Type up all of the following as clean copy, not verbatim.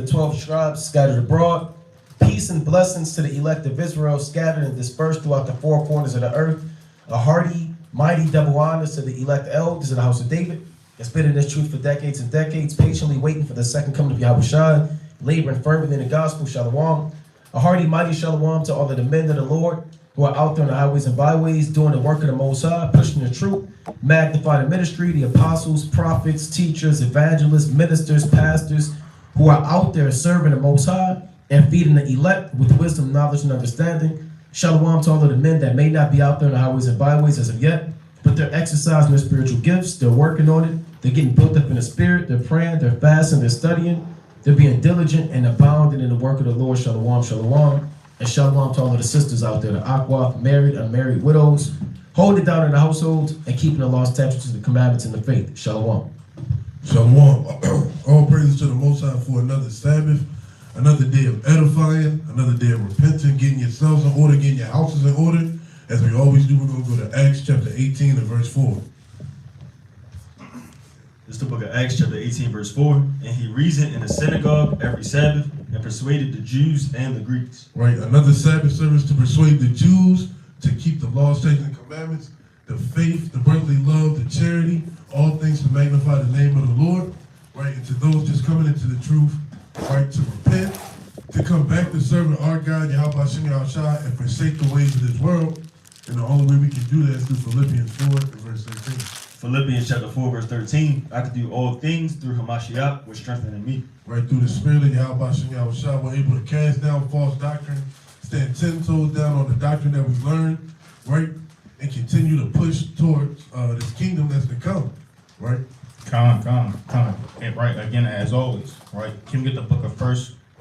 the 12 tribes scattered abroad. Peace and blessings to the elect of Israel scattered and dispersed throughout the four corners of the earth. A hearty, mighty double honors to the elect elders of the house of David. That's been in this truth for decades and decades, patiently waiting for the second coming of Yahushua, laboring firmly in the gospel. Shalom. A hearty, mighty shalom to all of the men of the Lord who are out there on the highways and byways doing the work of the Most High, pushing the truth, magnifying the ministry, the apostles, prophets, teachers, evangelists, ministers, pastors, who are out there serving the Most High and feeding the elect with wisdom, knowledge, and understanding. Shalom to all of the men that may not be out there on the highways and byways as of yet, but they're exercising their spiritual gifts, they're working on it, they're getting built up in the spirit, they're praying, they're fasting, they're studying, they're being diligent and abounding in the work of the Lord. Shalom, shalom. And shalom to all of the sisters out there, the aqua, married, unmarried, widows, holding it down in the households and keeping the laws, statutes, and the commandments in the faith. Shalom. Shalom. All praises to the Most High for another Sabbath, another day of edifying, another day of repenting, getting yourselves in order, getting your houses in order. As we always do, we're going to go to Acts chapter 18 and verse 4. This is the book of Acts chapter 18 verse 4. And he reasoned in the synagogue every Sabbath and persuaded the Jews and the Greeks. Right, another Sabbath service to persuade the Jews to keep the laws, statutes, and commandments, the faith, the brotherly love, the charity, all things to magnify the name of the Lord. Right, and to those just coming into the truth, right, to repent, to come back to serving our God, Yahweh Shem Yahushua, and forsake the ways of this world. And the only way we can do that is through Philippians 4 and verse 13. Philippians chapter 4 verse 13. I can do all things through Hamashiach, which strengtheneth me. Right, through the spirit of Yahweh Shem Yahushua, we're able to cast down false doctrine, stand 10 toes down on the doctrine that we've learned, right, and continue to push towards this kingdom that's to come, right? Come. And right, again, as always, right, can we get the book of 1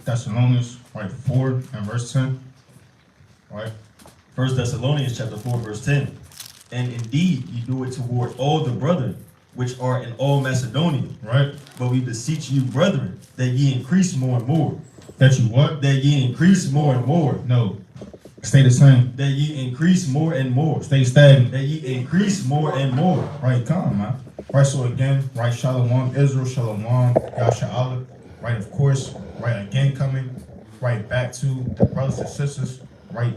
Thessalonians, right, 4 and verse 10, right? 1 Thessalonians chapter 4 verse 10. And indeed you do it toward all the brethren which are in all Macedonia. Right. But we beseech you, brethren, that ye increase more and more. That you what? That ye increase more and more. No. Stay the same. That ye increase more and more. Stay stagnant. That ye increase more and more. Right, come, man. Right, so again, right, Shalom, Israel, Shalom, Yahshua, right, of course, right, again coming, right, back to the brothers and sisters, right,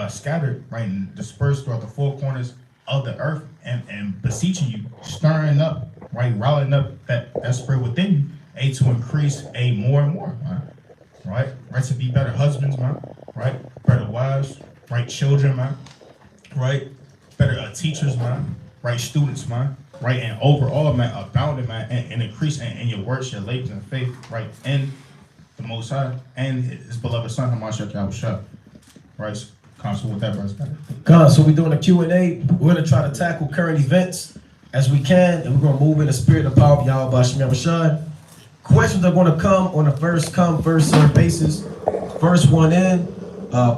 scattered, right, and dispersed throughout the four corners of the earth, and beseeching you, stirring up, right, riling up that spirit within you, to increase more and more, man. Right, to be better husbands, man, right, better wives, right, children, man, right, better teachers, man, right, students, man, right, and overall, man, abounding, man, and increase in your works, your labors, and faith, right, and the Most High, and His beloved Son, Hamashiach Yahushua. Right, so with that, brother. So we're doing a Q&A. We're going to try to tackle current events as we can, and we're going to move in the spirit and power of Yahweh Shem Yahushua. Questions are going to come on a first come, first served basis. First one in,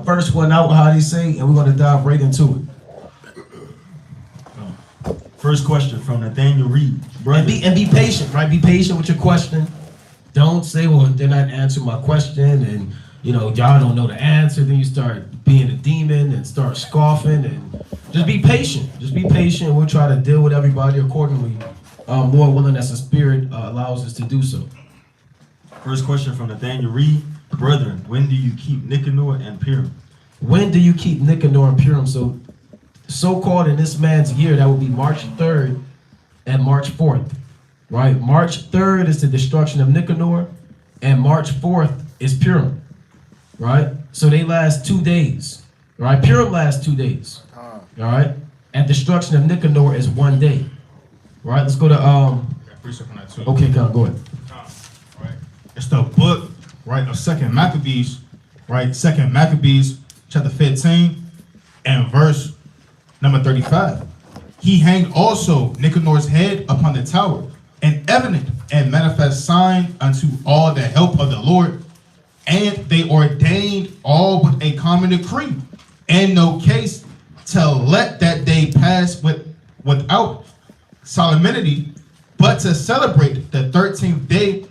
first one out, how they say, and we're going to dive right into it. First question from Nathaniel Reed. And be patient, right? Be patient with your question. Don't say, well, they're not answering my question, and y'all don't know the answer. Then you start being a demon and start scoffing, and just be patient. Just be patient. We'll try to deal with everybody accordingly. More willing as the Spirit allows us to do so. First question from Nathaniel Reed. Brethren, when do you keep Niccanor and Purim? When do you keep Niccanor and Purim? So-called in this man's year, that would be March 3rd and March 4th, right? March 3rd is the destruction of Niccanor, and March 4th is Purim, right? So they last 2 days, right? Purim lasts 2 days, all right? And destruction of Niccanor is 1 day, right? Let's go to, okay, go ahead. Right. It's the book, right, of 2nd Maccabees, right? 2nd Maccabees, chapter 15, and verse number 35. He hanged also Niccanor's head upon the tower, an evident and manifest sign unto all the help of the Lord. And they ordained all with a common decree, in no case to let that day pass without solemnity, but to celebrate the 13th day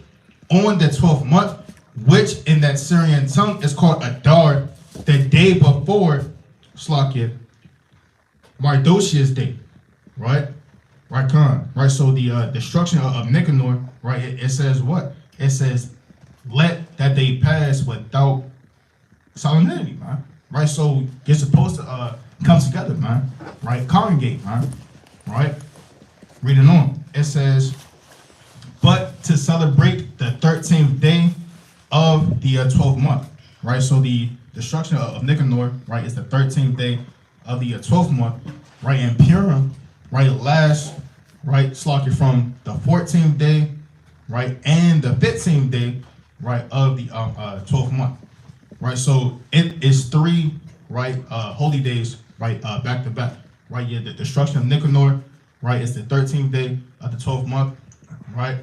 on the 12th month, which in that Syrian tongue is called Adar, the day before Slakia, Mardoshia's day, right? Right, Khan. Right, so the destruction of Niccanor, right, it says what? It says, let they pass without solemnity, man. Right? So you're supposed to come together, man. Right? Congregate, man. Right? Reading on. It says, but to celebrate the 13th day of the 12th month. Right? So the destruction of Niccanor, right, is the 13th day of the 12th month. Right? And Purim, right, lasts, right, Slaughtered from the 14th day, right, and the 15th day, right, of the 12th month, right. So it is 3, right, holy days, right, back to back, right. Yeah, the destruction of Niccanor, right, is the 13th day of the 12th month, right,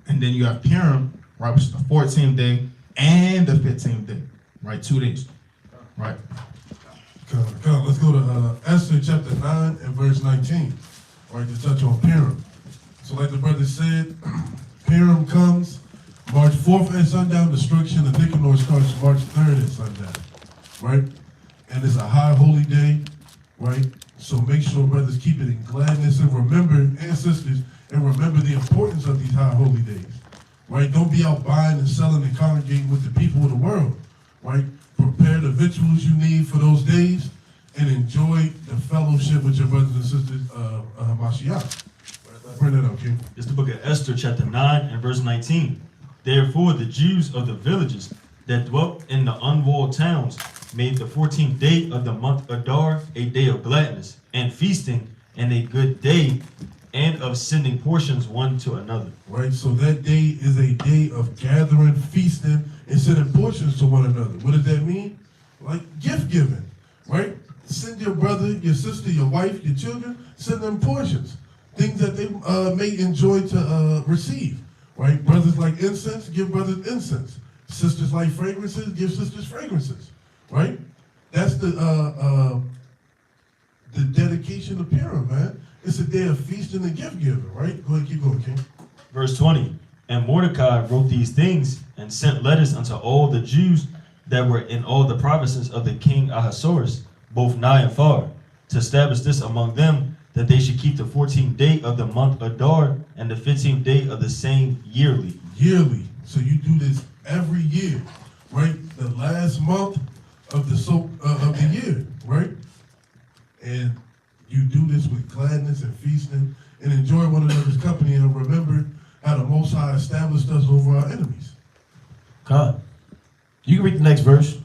and then you have Purim, right, which is the 14th day and the 15th day, right, 2 days, right. Come, let's go to Esther chapter 9 and verse 19, right, to touch on Purim. So like the brother said, Purim comes March 4th at sundown, destruction of Niccanor starts March 3rd at sundown, right? And it's a high holy day, right? So make sure brothers keep it in gladness and remember, and sisters, and remember the importance of these high holy days, right? Don't be out buying and selling and congregating with the people of the world, right? Prepare the victuals you need for those days and enjoy the fellowship with your brothers and sisters of Mashiach. Bring that up, King. It's the book of Esther, chapter 9 and verse 19. Therefore the Jews of the villages that dwelt in the unwalled towns made the 14th day of the month Adar a day of gladness and feasting, and a good day, and of sending portions one to another. Right, so that day is a day of gathering, feasting, and sending portions to one another. What does that mean? Like gift giving, right? Send your brother, your sister, your wife, your children, send them portions. Things that they may enjoy to receive, right? Brothers like incense, give brothers incense. Sisters like fragrances, give sisters fragrances, right? That's the dedication of Purim, man. It's a day of feasting and gift giving, right? Go ahead, keep going, King. Verse 20. And Mordecai wrote these things and sent letters unto all the Jews that were in all the provinces of the king Ahasuerus, both nigh and far, to establish this among them, that they should keep the 14th day of the month Adar and the 15th day of the same yearly. Yearly. So you do this every year, right? The last month of the year, right? And you do this with gladness and feasting and enjoy one another's company and remember how the Most High established us over our enemies. God. You can read the next verse.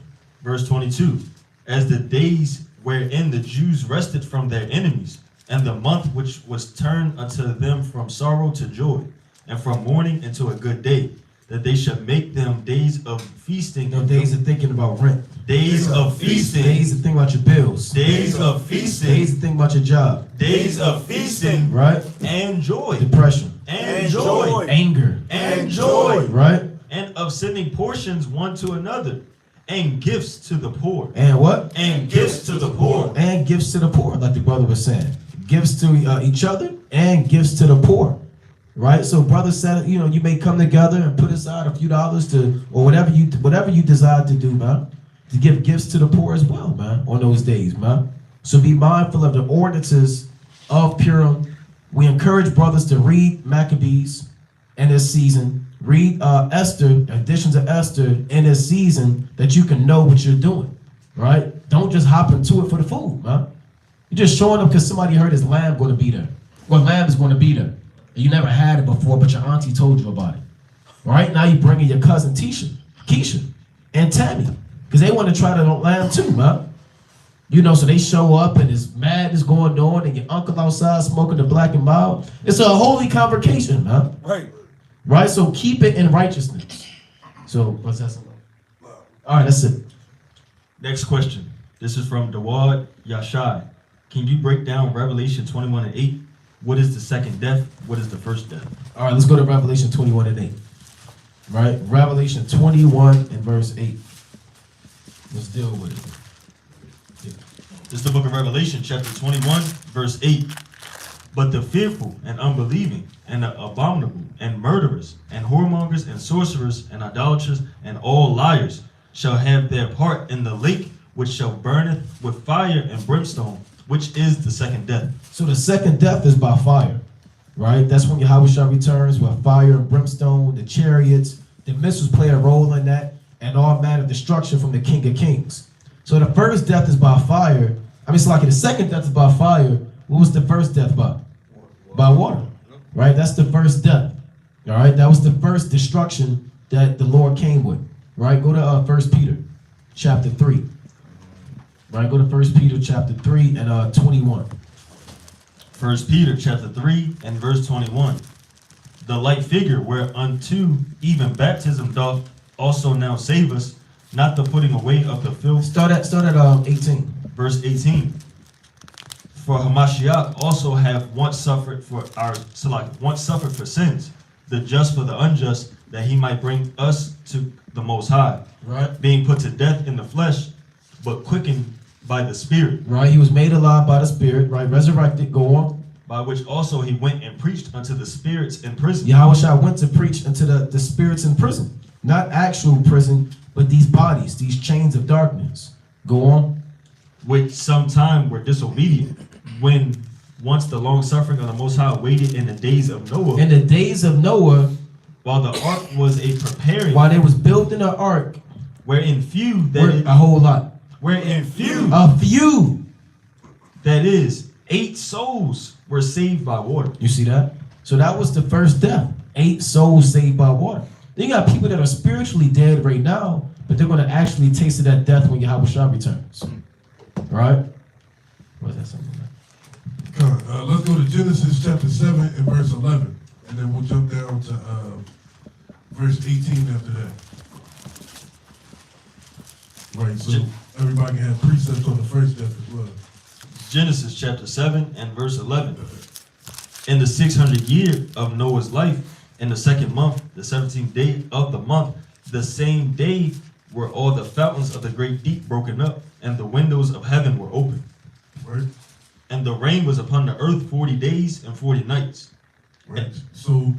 Verse 22. As the days wherein the Jews rested from their enemies, and the month which was turned unto them from sorrow to joy, and from mourning into a good day, that they should make them days of feasting. No days of thinking about rent. Days of feasting. Days of thinking about your bills. Days of feasting. Days of thinking about your job. Days of feasting. Right? And joy. Depression. And joy. Anger. And joy. Right? And of sending portions one to another. And gifts to the poor. And what? And gifts to the poor. And gifts to the poor, like the brother was saying. Gifts to each other and gifts to the poor. Right? So brother said, you may come together and put aside a few dollars to, or whatever you desire to do, man, to give gifts to the poor as well, man, on those days, man. So be mindful of the ordinances of Purim. We encourage brothers to read Maccabees in this season. Read Esther, editions of Esther in this season, that you can know what you're doing, right? Don't just hop into it for the food, man. You're just showing up because somebody heard his lamb going to be there. Or lamb is going to be there. You never had it before, but your auntie told you about it. Right? Now you bringing your cousin Keisha, and Tammy, because they want to try the lamb too, man. So they show up and it's madness going on, and your uncle outside smoking the black and mild. It's a holy convocation, man. Right? So keep it in righteousness. So what's that? All right, that's it. Next question. This is from Dawad Yashai. Can you break down Revelation 21 and 8? What is the second death? What is the first death? All right, let's go to Revelation 21 and 8. Right? Revelation 21 and verse 8. Let's deal with it. This is the book of Revelation, chapter 21, verse 8. But the fearful and unbelieving and the abominable and murderers and whoremongers and sorcerers and idolaters and all liars shall have their part in the lake which shall burneth with fire and brimstone, which is the second death. So the second death is by fire, right? That's when Yahweh returns with fire and brimstone, the chariots, The missiles play a role in that, and all manner of destruction from the King of Kings. So the first death is by fire. It's like the second death is by fire. What was the first death by? By water. Right? That's the first death. All right? That was the first destruction that the Lord came with. Right? Go to 1 Peter chapter 3. Right? Go to 1 Peter chapter 3 and 21. 1 Peter chapter 3 and verse 21. The like figure whereunto even baptism doth also now save us, not the putting away of the filth. Start at 18. Verse 18. For Hamashiach also have once suffered for sins, the just for the unjust, that he might bring us to the Most High. Right. Being put to death in the flesh, but quickened by the Spirit. Right. He was made alive by the Spirit. Right. Resurrected. Go on. By which also he went and preached unto the spirits in prison. Yahushua went to preach unto the spirits in prison. Not actual prison, but these bodies, these chains of darkness. Go on. Which sometime were disobedient, when once the long suffering of the Most High waited in the days of Noah. In the days of Noah, while the ark was a preparing. While they was building an ark. Wherein few. A whole lot. Wherein few. A few. That is, 8 souls were saved by water. You see that? So that was the first death. 8 souls saved by water. Then you got people that are spiritually dead right now, but they're going to actually taste of that death when Yahushua returns. Right? What's that something like? Let's go to Genesis chapter 7 and verse 11. And then we'll jump down to verse 18 after that. Right, so everybody can have precepts on the first death as well. Genesis chapter 7 and verse 11. In the 600th year of Noah's life, in the 2nd month, the 17th day of the month, the same day were all the fountains of the great deep broken up, and the windows of heaven were open. Right. And the rain was upon the earth 40 days and 40 nights. Right. So,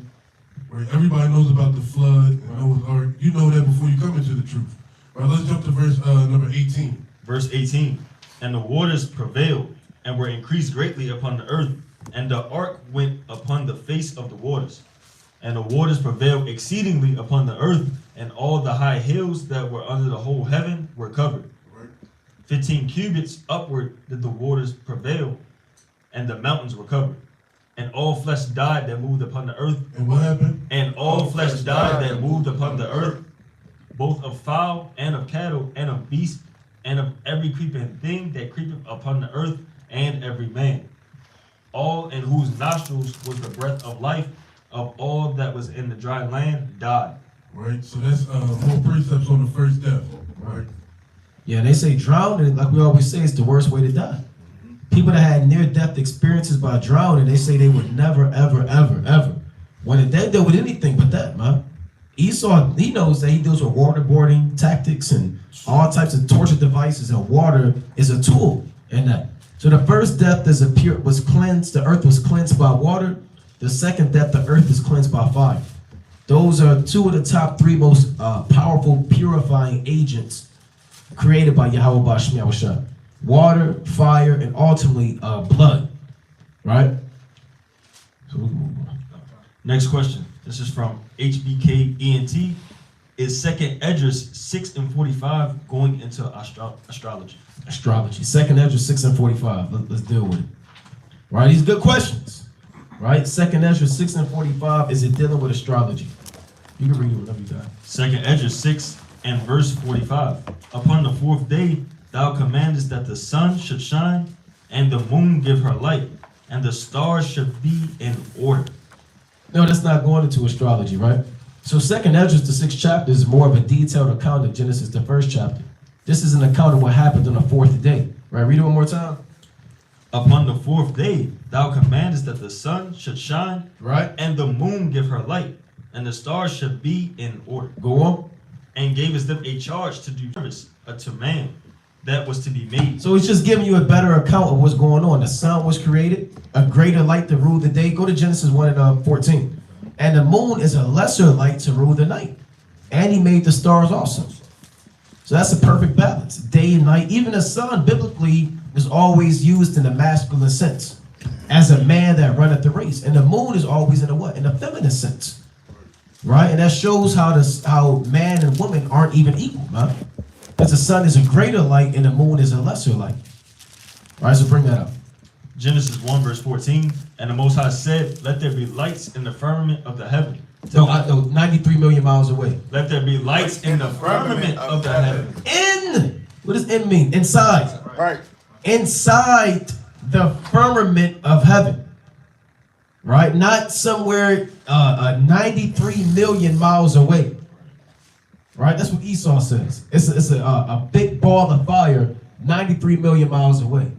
right, everybody knows about the flood and Noah's Ark. You know that before you come into the truth. Right, let's jump to verse number 18. Verse 18. And the waters prevailed, and were increased greatly upon the earth, and the ark went upon the face of the waters. And the waters prevailed exceedingly upon the earth, and all the high hills that were under the whole heaven were covered. Right. 15 cubits upward did the waters prevail, and the mountains were covered. And all flesh died that moved upon the earth. And what happened? And all flesh died that moved upon the earth, both of fowl and of cattle and of beasts, and of every creeping thing that creepeth upon the earth, and every man. All in whose nostrils was the breath of life, of all that was in the dry land, died. Right, so that's more precepts on the first death. Right. Yeah, they say drowning, like we always say, is the worst way to die. People that had near-death experiences by drowning, they say they would never, ever, ever, ever want to dead with anything but that, man. Esau, he knows that he deals with waterboarding tactics and all types of torture devices, and water is a tool in that. So the first death was cleansed, the earth was cleansed by water. The second death, the earth is cleansed by fire. Those are 2 of the top 3 most powerful purifying agents created by Yahweh Bashmi Yahushua. Water, fire, and ultimately blood. Right? So we can move on. Next question. This is from HBK ENT. Is 2nd Esdras 6 and 45 going into astrology? Astrology. 2nd Esdras 6 and 45. Let's deal with it. Right? These are good questions. Right? 2nd Esdras 6 and 45. Is it dealing with astrology? You can read it whenever you got. 2nd Esdras 6 and verse 45. Upon the 4th day, thou commandest that the sun should shine, and the moon give her light, and the stars should be in order. No, that's not going into astrology, right? So 2nd Esdras, the 6th chapter, is more of a detailed account of Genesis, the 1st chapter. This is an account of what happened on the 4th day. Right? Read it one more time. Upon the 4th day, thou commandest that the sun should shine, right, and the moon give her light, and the stars should be in order. Go on. And gavest them a charge to do service to man that was to be made. So it's just giving you a better account of what's going on. The sun was created, a greater light to rule the day. Go to Genesis 1 and 14. And the moon is a lesser light to rule the night. And he made the stars also. So that's a perfect balance. Day and night. Even the sun, biblically, is always used in the masculine sense. As a man that runneth the race. And the moon is always in the what? In the feminine sense. right? And that shows how man and woman aren't even equal, man. Because the sun is a greater light and the moon is a lesser light. All right, so bring that up. Genesis 1 verse 14, and the Most High said, let there be lights in the firmament of the heaven. No, 93 million miles away. Let there be lights in the firmament of the heaven. What does in mean? Inside. Right. Inside the firmament of heaven. Right? Not somewhere 93 million miles away. Right? That's what Esau says. It's a big ball of fire 93 million miles away.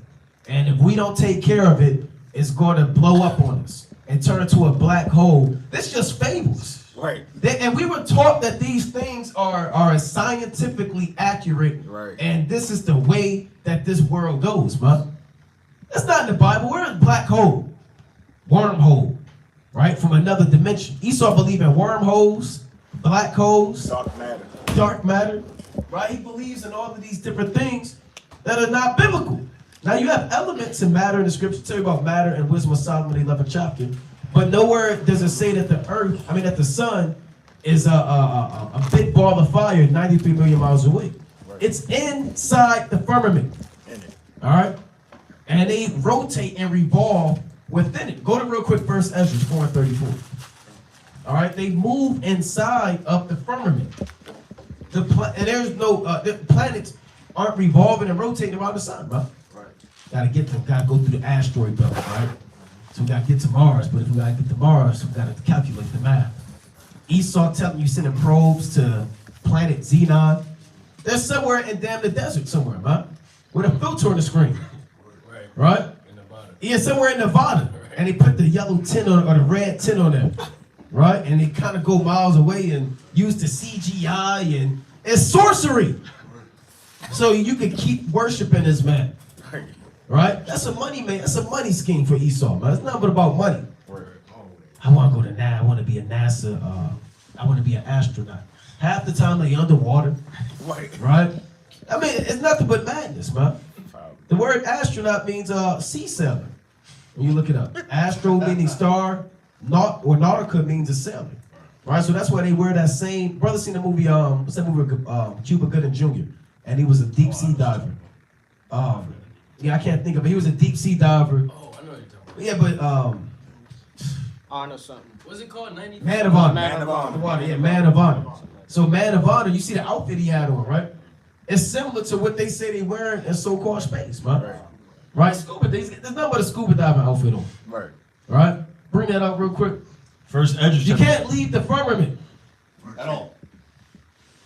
And if we don't take care of it, it's going to blow up on us and turn into a black hole. That's just fables. Right. And we were taught that these things are scientifically accurate. Right. And this is the way that this world goes, man. That's not in the Bible. We're in a black hole. Wormhole. Right? From another dimension. Esau believed in wormholes, black holes, dark matter. Right? He believes in all of these different things that are not biblical. Now you have elements in matter in the scripture. Tell you about matter in Wisdom of Solomon, 11th chapter. But nowhere does it say that that the sun is a big ball of fire 93 million miles away. Right. It's inside the firmament. All right? And they rotate and revolve within it. Go to real quick verse Ezra 4 and 34. All right? They move inside of the firmament. And there's no, the planets aren't revolving and rotating around the sun, bro. Gotta go through the asteroid belt, right? So we gotta get to Mars, but if we gotta get to Mars, we gotta calculate the math. Esau telling you sending probes to planet Xenon. They're somewhere in damn the desert somewhere, man, with a filter on the screen. Right? Yeah, somewhere in Nevada. And they put the yellow tint on or the red tint on there. Right? And they kind of go miles away and use the CGI and it's sorcery. So you can keep worshiping this man. Right? That's a money, man. That's a money scheme for Esau, man. It's nothing but about money. I want to go to NASA. I want to be a NASA. I want to be an astronaut. Half the time they underwater. Right? I mean, it's nothing but madness, man. The word astronaut means sea sailor. When you look it up, astro meaning star, nautica means a sailor. Right? So that's why they wear that same. Brother seen the movie. What's that movie? Cuba Gooding Jr. And he was a deep sea diver. Yeah, I can't think of it. He was a deep sea diver. Oh, I know what you're talking about. Yeah, but Honor something. What's it called? 90. Man of Honor. Man of Honor. Yeah, Man of Honor. So Man of Honor, you see the outfit he had on, right? It's similar to what they say they wearing in so-called space, man. Right? Scuba. There's nothing but a scuba diving outfit on. Right. Right? Bring that up real quick. First Esdras. You can't leave the firmament. At all.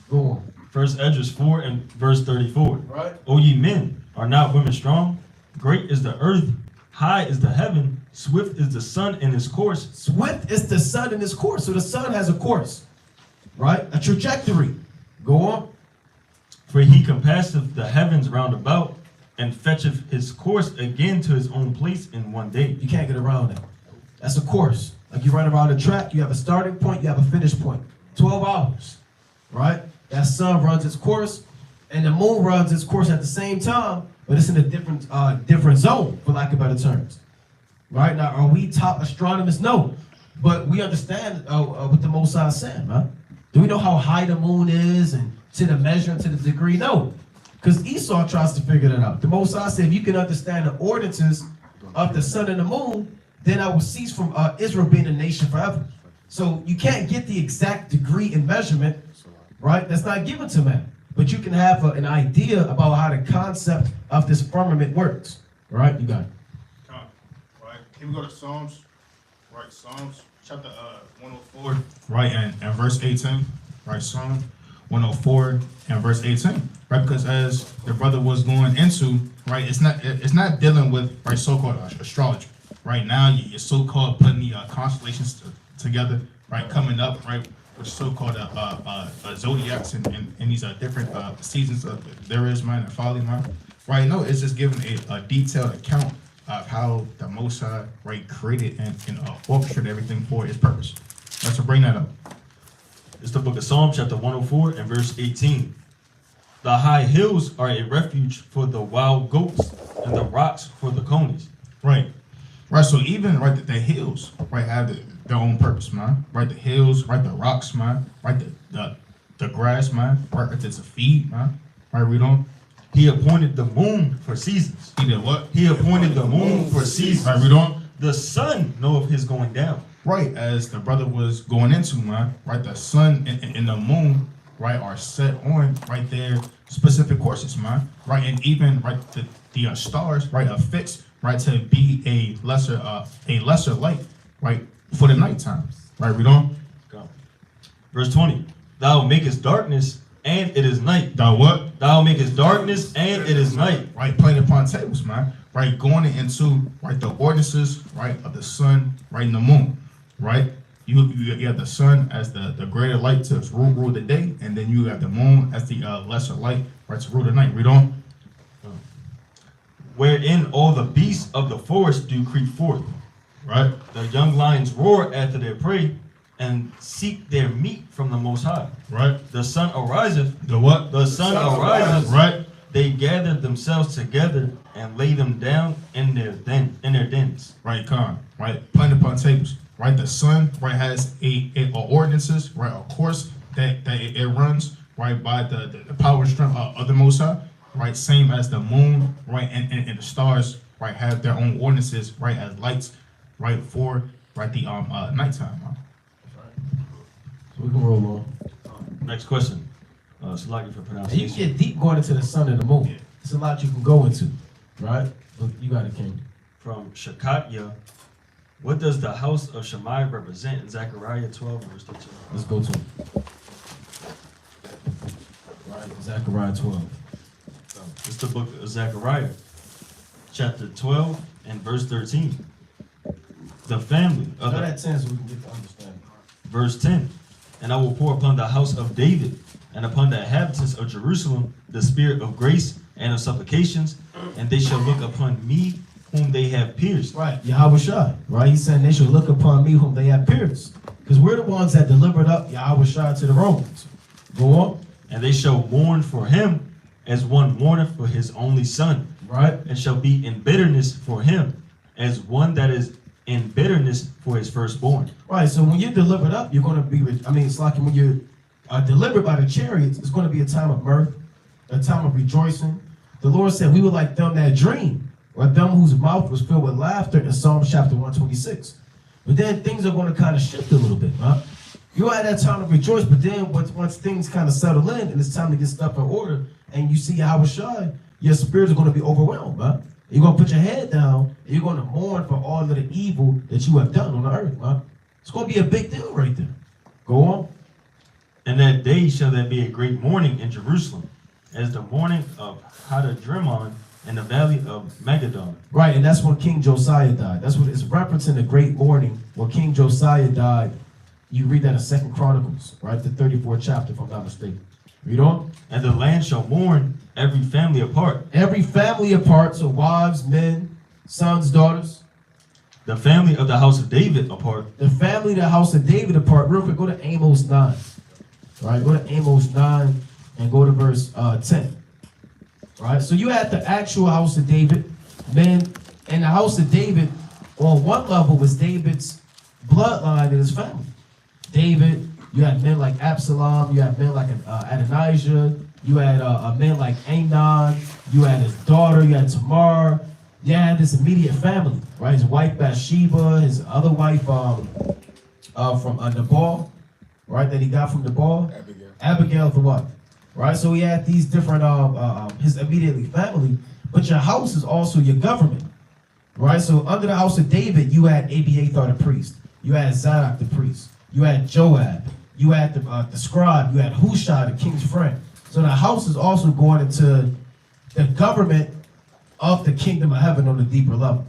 Go on. First Esdras 4 and verse 34. Right? O ye men, are not women strong? Great is the earth, high is the heaven, swift is the sun in his course. Swift is the sun in his course. So the sun has a course. Right? A trajectory. Go on. For he compasseth the heavens round about, and fetcheth his course again to his own place in one day. You can't get around that. That's a course. Like you run around a track, you have a starting point, you have a finish point. 12 hours. Right? That sun runs its course, and the moon runs its course at the same time, but it's in a different zone, for lack of better terms. Right? Now, are we top astronomers? No. But we understand what the Most High said, man. Do we know how high the moon is and to the measure and to the degree? No. Because Esau tries to figure that out. The Most High said, if you can understand the ordinances of the sun and the moon, then I will cease from Israel being a nation forever. So you can't get the exact degree and measurement, right? That's not given to man. But you can have an idea about how the concept of this firmament works. Right? You got it. Right. Can we go to Psalms? Right, Psalms chapter 104. Right, and verse 18. Right, Psalm 104 and verse 18. Right, because as the brother was going into, right, it's not dealing with right so-called astrology. Right now, you're so-called putting the constellations together. Right, coming up. Right. Which is so-called zodiacs and these different seasons of there is mine and folly mine. Right, no, it's just giving a detailed account of how the Most High right created and orchestrated everything for His purpose. Let's bring that up. It's the book of Psalm, chapter 104 and verse 18. The high hills are a refuge for the wild goats, and the rocks for the conies. Right. Right. So even right the hills right have their own purpose, man. Right, the hills, right, the rocks, man. Right, the grass, man. Right, it's a feed, man. Right, read on. He appointed the moon for seasons. He did what? He appointed the moon for seasons. Right, read on. The sun knoweth his going down. Right, as the brother was going into, man. Right, the sun and the moon, right, are set on right there specific courses, man. Right, and even right the stars, right, are fixed, right, to be a lesser light, right, for the nighttime. Right, read on. Go. Verse 20. Thou makest darkness, and it is night. Thou what? Thou makest darkness, and it is night. Right, playing upon tables, man. Right, going into right the ordinances, right, of the sun, right, and the moon, right. You have the sun as the greater light to rule the day, and then you have the moon as the lesser light, right, to rule the night. Read on. Wherein all the beasts of the forest do creep forth. Right, The young lions roar after their prey, and seek their meat from the Most High. right. The sun ariseth. The what? The sun ariseth. Right, They gather themselves together and lay them down in their dens. right. Con. Right, playing upon tables. Right, the sun, right, has a ordinances, right, a course that it runs, right, by the power and strength of the Most High. Right, same as the moon, right, and the stars, right, have their own ordinances, right, as lights, right, for right the nighttime. So we can roll on. Next question. Salaki for And you pronunciation. can get deep going into the sun and the moon. Yeah. It's a lot you can go into, right? Look, you got it, King. From Shakatya. What does the house of Shammai represent in Zechariah 12, verse 13? Let's go to it. Right, Zechariah 12. It's the book of Zechariah, chapter 12 and verse 13. The family of Try the, that 10 so we can get to understand. verse 10. And I will pour upon the house of David and upon the inhabitants of Jerusalem the spirit of grace and of supplications, and they shall look upon me whom they have pierced. Right, Yahweh Shai, right? He's saying they should look upon me whom they have pierced. Because we're the ones that delivered up Yahweh Shai to the Romans. Go on. And they shall mourn for him as one mourneth for his only son, Right? and shall be in bitterness for him as one that is in bitterness for his firstborn. Right, so when you're delivered up, you're going to be, it's like when you're delivered by the chariots, it's going to be a time of mirth, a time of rejoicing. The Lord said we were like them that dream, or them whose mouth was filled with laughter in Psalms chapter 126. But then things are going to kind of shift a little bit, huh? You're at that time to rejoice, but then once things kind of settle in and it's time to get stuff in order, and you see Yahweh Shai, your spirits are going to be overwhelmed, huh? You're going to put your head down, and you're going to mourn for all of the evil that you have done on the earth, huh? It's going to be a big deal right there. Go on. And that day shall there be a great mourning in Jerusalem, as the mourning of Hadadrimmon in the valley of Megadon. Right, and that's when King Josiah died. That's what it's referencing the great mourning when King Josiah died. You read that in 2 Chronicles, right? The 34th chapter, if I'm not mistaken. Read on. And the land shall mourn every family apart. Every family apart, so wives, men, sons, daughters. The family of the house of David apart. The family of the house of David apart. Real quick, go to Amos 9. Right, go to Amos 9 and go to verse 10. Right, so you had the actual house of David. Men, and the house of David, on one level, was David's bloodline and his family. David, you had men like Absalom, you had men like Adonijah, you had men like Amnon, you had his daughter, you had Tamar, you had this immediate family, right? His wife Bathsheba, his other wife from Nabal, right, that he got from Nabal. Abigail the wife, right? So he had these different, his immediately family, but your house is also your government, right? So under the house of David, you had Abiathar the priest, you had Zadok the priest, you had Joab, you had the scribe, you had Hushai, the king's friend. So the house is also going into the government of the kingdom of heaven on a deeper level,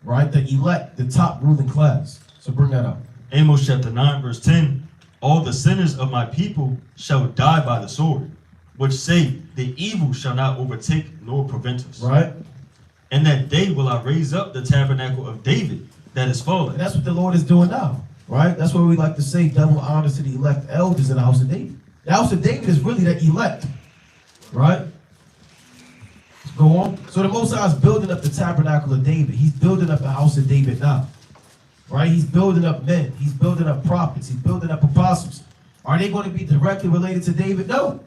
right? The elect, the top ruling class. So bring that up. Amos chapter 9, verse 10. All the sinners of my people shall die by the sword, which say, the evil shall not overtake nor prevent us. Right? And that day will I raise up the tabernacle of David that is fallen. And that's what the Lord is doing now, right? That's why we like to say double honors to the elect elders in the house of David. The house of David is really the elect, right? Let's go on. So the Most High is building up the tabernacle of David. He's building up the house of David now. right? He's building up men. He's building up prophets. He's building up apostles. Are they going to be directly related to David? No.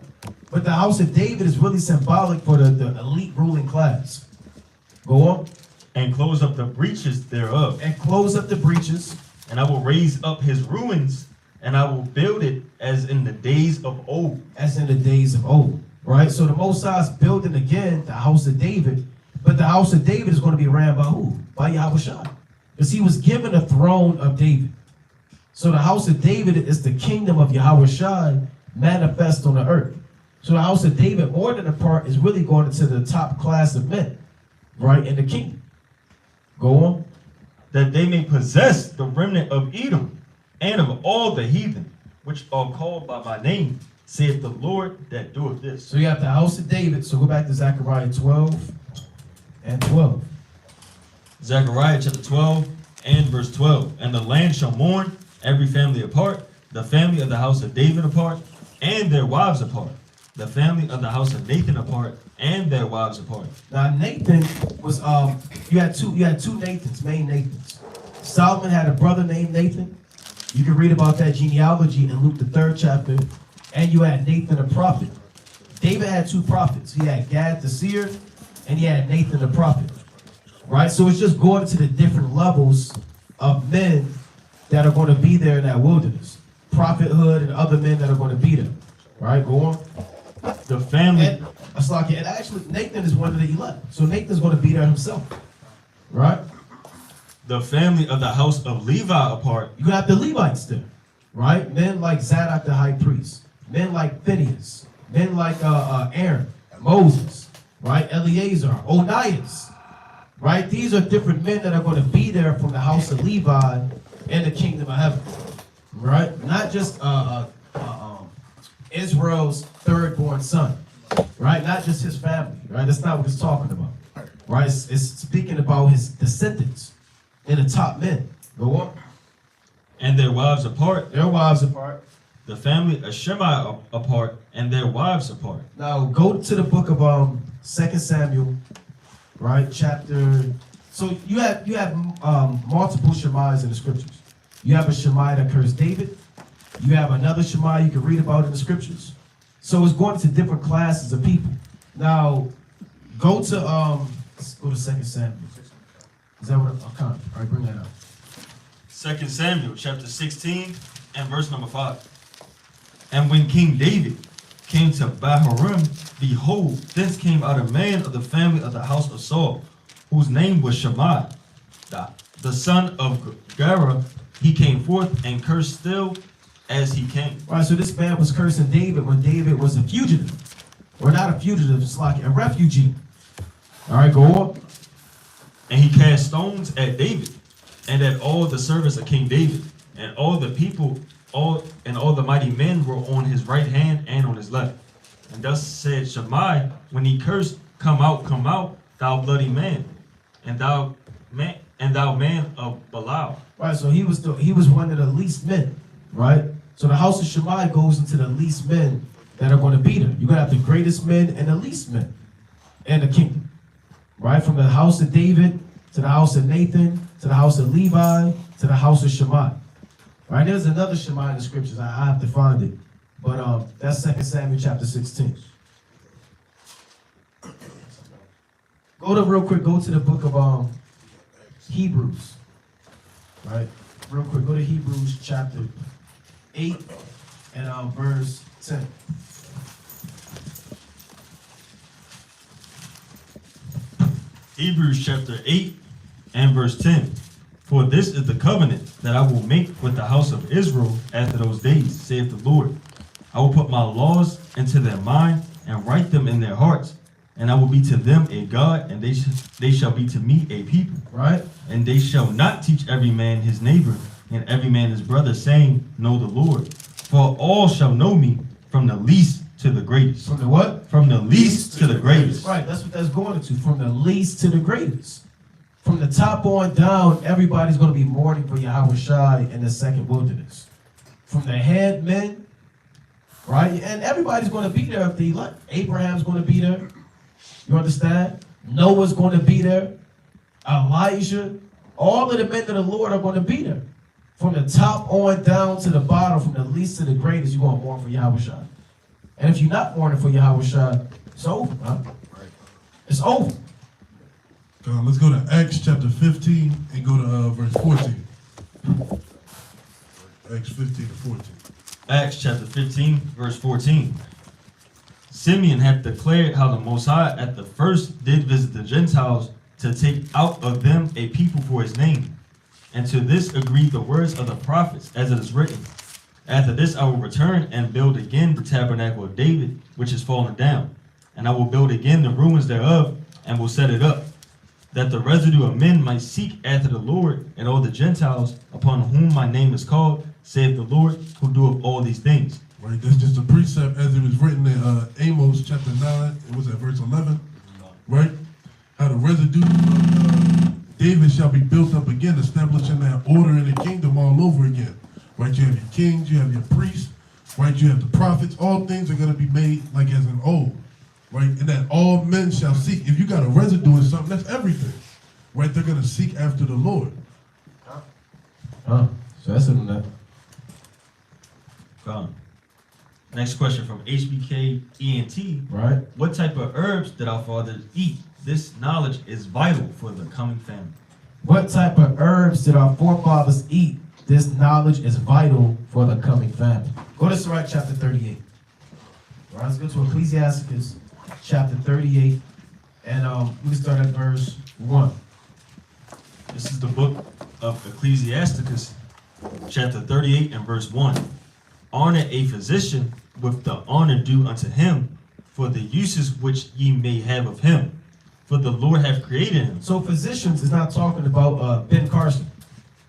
But the house of David is really symbolic for the elite ruling class. Go on. And close up the breaches thereof. And close up the breaches. And I will raise up his ruins, and I will build it as in the days of old. As in the days of old, right? So the Most High is building again the house of David, but the house of David is going to be ran by who? By Yahushua. Because he was given a throne of David. So the house of David is the kingdom of Yahushua manifest on the earth. So the house of David, more than a part, is really going into the top class of men, right, in the kingdom. Go on. That they may possess the remnant of Edom and of all the heathen, which are called by my name, saith the Lord that doeth this. So you have the house of David. So go back to Zechariah 12 and 12. Zechariah chapter 12 and verse 12. And the land shall mourn, every family apart, the family of the house of David apart, and their wives apart, the family of the house of Nathan apart, and their wives apart. Now Nathan was you had two Nathans, main Nathans. Solomon had a brother named Nathan. You can read about that genealogy in Luke the 3rd chapter. And you had Nathan the prophet. David had two prophets. He had Gad the seer, and he had Nathan the prophet. Right? So it's just going to the different levels of men that are going to be there in that wilderness. Prophethood and other men that are going to be there. Right? Go on. The family. And actually, Nathan is one of the elect. So Nathan's going to be there himself. Right? The family of the house of Levi apart. You got the Levites there. Right? Men like Zadok the high priest. Men like Phineas. Men like Aaron. Moses. Right? Eleazar. Onias. Right? These are different men that are going to be there from the house of Levi in the kingdom of heaven. Right? Not just Israel's third born son. Right? Not just his family. Right? That's not what it's talking about. Right? It's speaking about his descendants and the top men. Go on. And their wives apart. Their wives apart. The family of Shemaiah apart, and their wives apart. Now go to the book of 2 Samuel, right? Chapter. So you have multiple Shemaiahs in the scriptures. You have a Shemaiah that cursed David. You have another Shemaiah you can read about in the scriptures. So it's going to different classes of people. Now go to let's go to 2 Samuel. Is that what I'm all right, bring that up. 2 Samuel chapter 16 and verse number 5. And when King David came to Bahurim, behold, thence came out a man of the family of the house of Saul, whose name was Shammai, the son of Gera. He came forth and cursed still as he came. All right, so this man was cursing David when David was a fugitive. Or not a fugitive, it's like a refugee. All right, go on. And he cast stones at David, and at all the servants of King David, and all the people, all the mighty men were on his right hand and on his left. And thus said Shammai, when he cursed, come out, thou bloody man, and thou man of Belial. Right, so he was one of the least men, right? So the house of Shammai goes into the least men that are going to be there. You're going to have the greatest men and the least men in the kingdom, right? From the house of David to the house of Nathan to the house of Levi to the house of Shammai. Right, there's another Shema in the scriptures. I have to find it. But that's 2 Samuel chapter 16. Go to the book of Hebrews. Right? Real quick, go to Hebrews chapter 8 and verse 10. Hebrews chapter 8 and verse 10. For this is the covenant that I will make with the house of Israel after those days, saith the Lord. I will put my laws into their mind and write them in their hearts, and I will be to them a God, and they shall be to me a people. Right? And they shall not teach every man his neighbor, and every man his brother, saying, Know the Lord. For all shall know me, from the least to the greatest. From the what? From the least to the greatest. Right, that's what that's going to. From the least to the greatest. From the top on down, everybody's going to be mourning for Yahushua in the second wilderness. From the head men, right? And everybody's going to be there if they elect. Abraham's going to be there. You understand? Noah's going to be there. Elijah, All of the men of the Lord are going to be there. From the top on down to the bottom, from the least to the greatest, you're going to mourn for Yahushua. And if you're not mourning for Yahushua, it's over, man. It's over. Let's go to Acts chapter 15 and go to verse 14. Acts 15 to 14. Acts chapter 15, verse 14. Simeon hath declared how the Most High at the first did visit the Gentiles to take out of them a people for his name. And to this agreed the words of the prophets, as it is written. After this I will return and build again the tabernacle of David, which is fallen down. And I will build again the ruins thereof, and will set it up, that the residue of men might seek after the Lord, and all the Gentiles, upon whom my name is called, saith the Lord, who doeth all these things. Right, that's just a precept as it was written in Amos chapter 9, it was at verse 11, right? How the residue of David shall be built up again, establishing that order in the kingdom all over again. Right, you have your kings, you have your priests, right, you have the prophets, all things are going to be made like as an old, right? And that all men shall seek. If you got a residue in something, that's everything, right? They're going to seek after the Lord. So that's it on that. Gone. Next question from HBK ENT. Right? What type of herbs did our fathers eat? This knowledge is vital for the coming family. What type of herbs did our forefathers eat? This knowledge is vital for the coming family. Go to Sirach chapter 38. All right, let's go to Ecclesiasticus chapter 38. And we start at verse 1. This is the book of Ecclesiasticus, chapter 38 and verse 1. Honor a physician with the honor due unto him, for the uses which ye may have of him, for the Lord hath created him. So physicians is not talking about Ben Carson,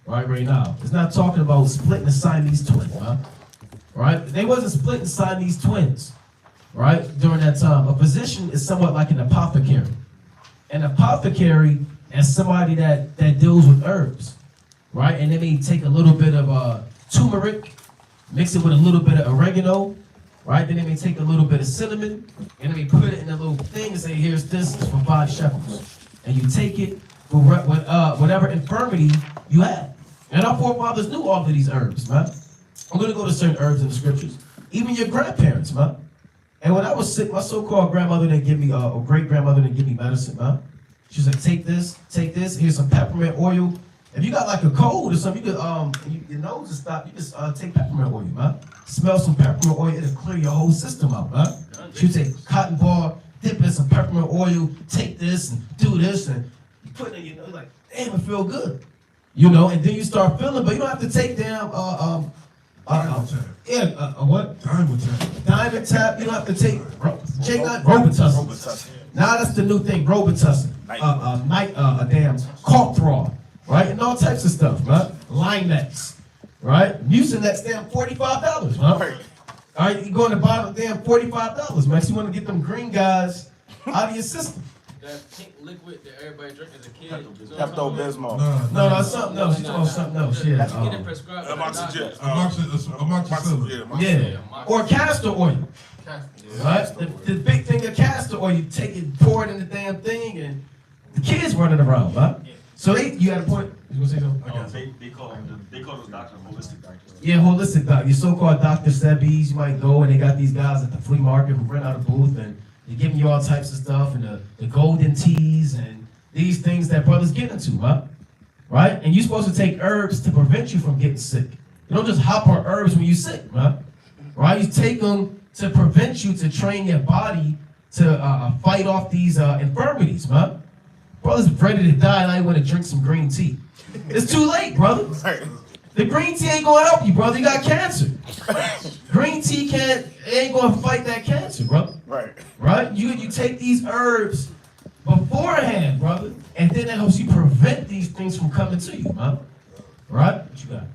right now. It's not talking about splitting the Siamese twins, huh? Right? They wasn't splitting Siamese twins, right, during that time. A physician is somewhat like an apothecary. An apothecary is somebody that deals with herbs, right? And they may take a little bit of turmeric, mix it with a little bit of oregano, right? Then they may take a little bit of cinnamon, and they may put it in a little thing and say, here's this, it's for 5 shekels. And you take it for whatever infirmity you have. And our forefathers knew all of these herbs, man. I'm going to go to certain herbs in the scriptures. Even your grandparents, man. And when I was sick, my so-called grandmother didn't give me, or great-grandmother didn't give me medicine, man. She was like, take this, here's some peppermint oil. If you got like a cold or something, you could, your nose is stopped, you just take peppermint oil, man. Smell some peppermint oil, it'll clear your whole system out, man. You take cotton ball, dip in some peppermint oil, take this and do this, and you put it in your nose, like, damn, it feel good. You know, and then you start feeling, but you don't have to take damn, what? Diamond tap, you don't have to take, Robitussin. Now that's the new thing, Robitussin. Damn, Caltrol. Right? And all types of stuff, right? Linex, right? Mucinex, damn, $45, right? All right, you go in the bottom, damn, $45, man. So you want to get them green guys out of your system. That pink liquid that everybody drank as a kid. Pepto-Bismol. No, something else. You're talking something else, yeah. Get it prescribed by the doctor. Amoxicillin. Yeah. Or castor oil. Right? The big thing of castor oil, you take it, pour it in the damn thing, and the kids running around, right? So you had a point. You gonna say something? They call those doctors holistic doctors. Yeah, holistic doctor. Your so-called Dr. Sebbies, you might go and they got these guys at the flea market who rent out a booth and they're giving you all types of stuff and the golden teas and these things that brothers get into, right? And you're supposed to take herbs to prevent you from getting sick. You don't just hop on herbs when you're sick, right? You take them to prevent you, to train your body to fight off these infirmities, Brothers ready to die and I want to drink some green tea. It's too late, brother. The green tea ain't gonna help you, brother. You got cancer. Green tea ain't gonna fight that cancer, brother. Right? You take these herbs beforehand, brother, and then that helps you prevent these things from coming to you, Right? What you got?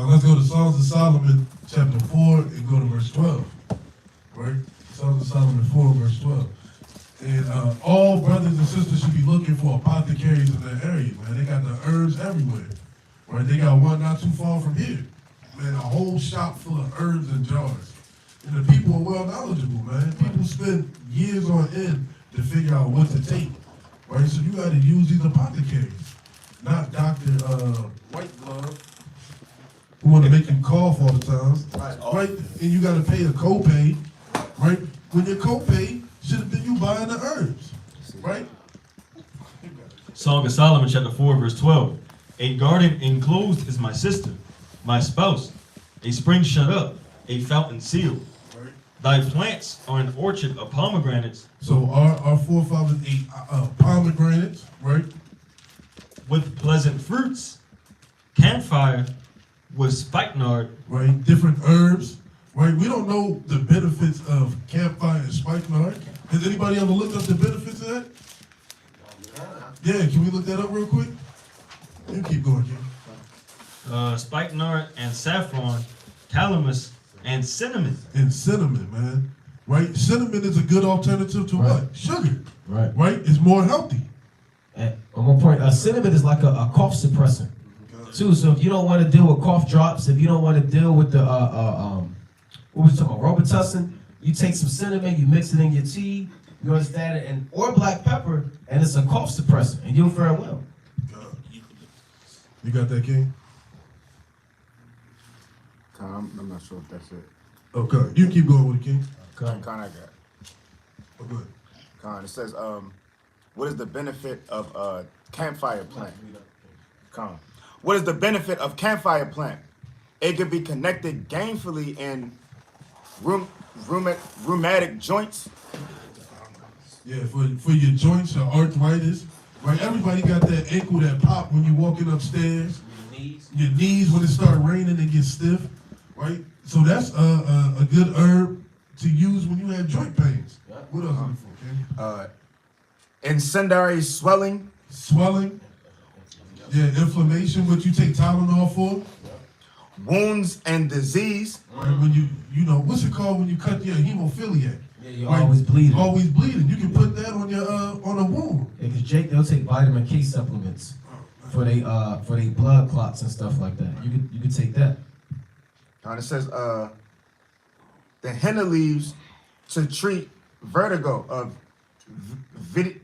Let's go to Songs of Solomon, chapter 4, and go to verse 12. Right? Songs of Solomon 4, verse 12. And all brothers and sisters should be looking for apothecaries in their area, man. They got the herbs everywhere. Right? They got one not too far from here. Man, a whole shop full of herbs and jars. And the people are well knowledgeable, man. People spend years on end to figure out what to take. Right? So you got to use these apothecaries. not Dr. White Glove, who want to make you cough all the time, right? And you got to pay a copay, right? When your copay should have been you buying the herbs, right? Song of Solomon, chapter 4, verse 12. A garden enclosed is my sister, my spouse. A spring shut up, a fountain sealed. Thy plants are an orchard of pomegranates. So our forefathers ate pomegranates, right? With pleasant fruits. Campfire with spikenard. Right? Different herbs, right? We don't know the benefits of campfire and spikenard. Has anybody ever looked up the benefits of that? Yeah, can we look that up real quick? You keep going, King. Spikenard and saffron, calamus and cinnamon. And cinnamon, man. Right? Cinnamon is a good alternative to Right. what? Sugar. Right. Right? It's more healthy. And on one point, cinnamon is like a cough suppressant too. So if you don't want to deal with cough drops, if you don't want to deal with the what was talking about, Robitussin, you take some cinnamon, you mix it in your tea, you understand it, and or black pepper, and it's a cough suppressant, and you'll fare well. You got that, King? I'm not sure if that's it. Okay. You can keep going with it, King. Con, I got. Oh, good. Con, it says, what is the benefit of campfire plant? Con. What is the benefit of campfire plant? It could be connected gainfully in rheumatic joints. Yeah, for your joints, your arthritis, right? Everybody got that ankle that pop when you walking upstairs. Your knees when it start raining and get stiff, right? So that's a good herb to use when you have joint pains. What else is it for, King? Incendiary swelling. Swelling. Yeah, inflammation, what you take Tylenol for. Wounds and disease. Right? When you know, what's it called when you cut your hemophiliac? Yeah, you're always bleeding. Always bleeding. You can put that on your on a wound. Yeah, because Jake, they'll take vitamin K supplements for they blood clots and stuff like that. You could take that. And it says the henna leaves to treat vertigo of video.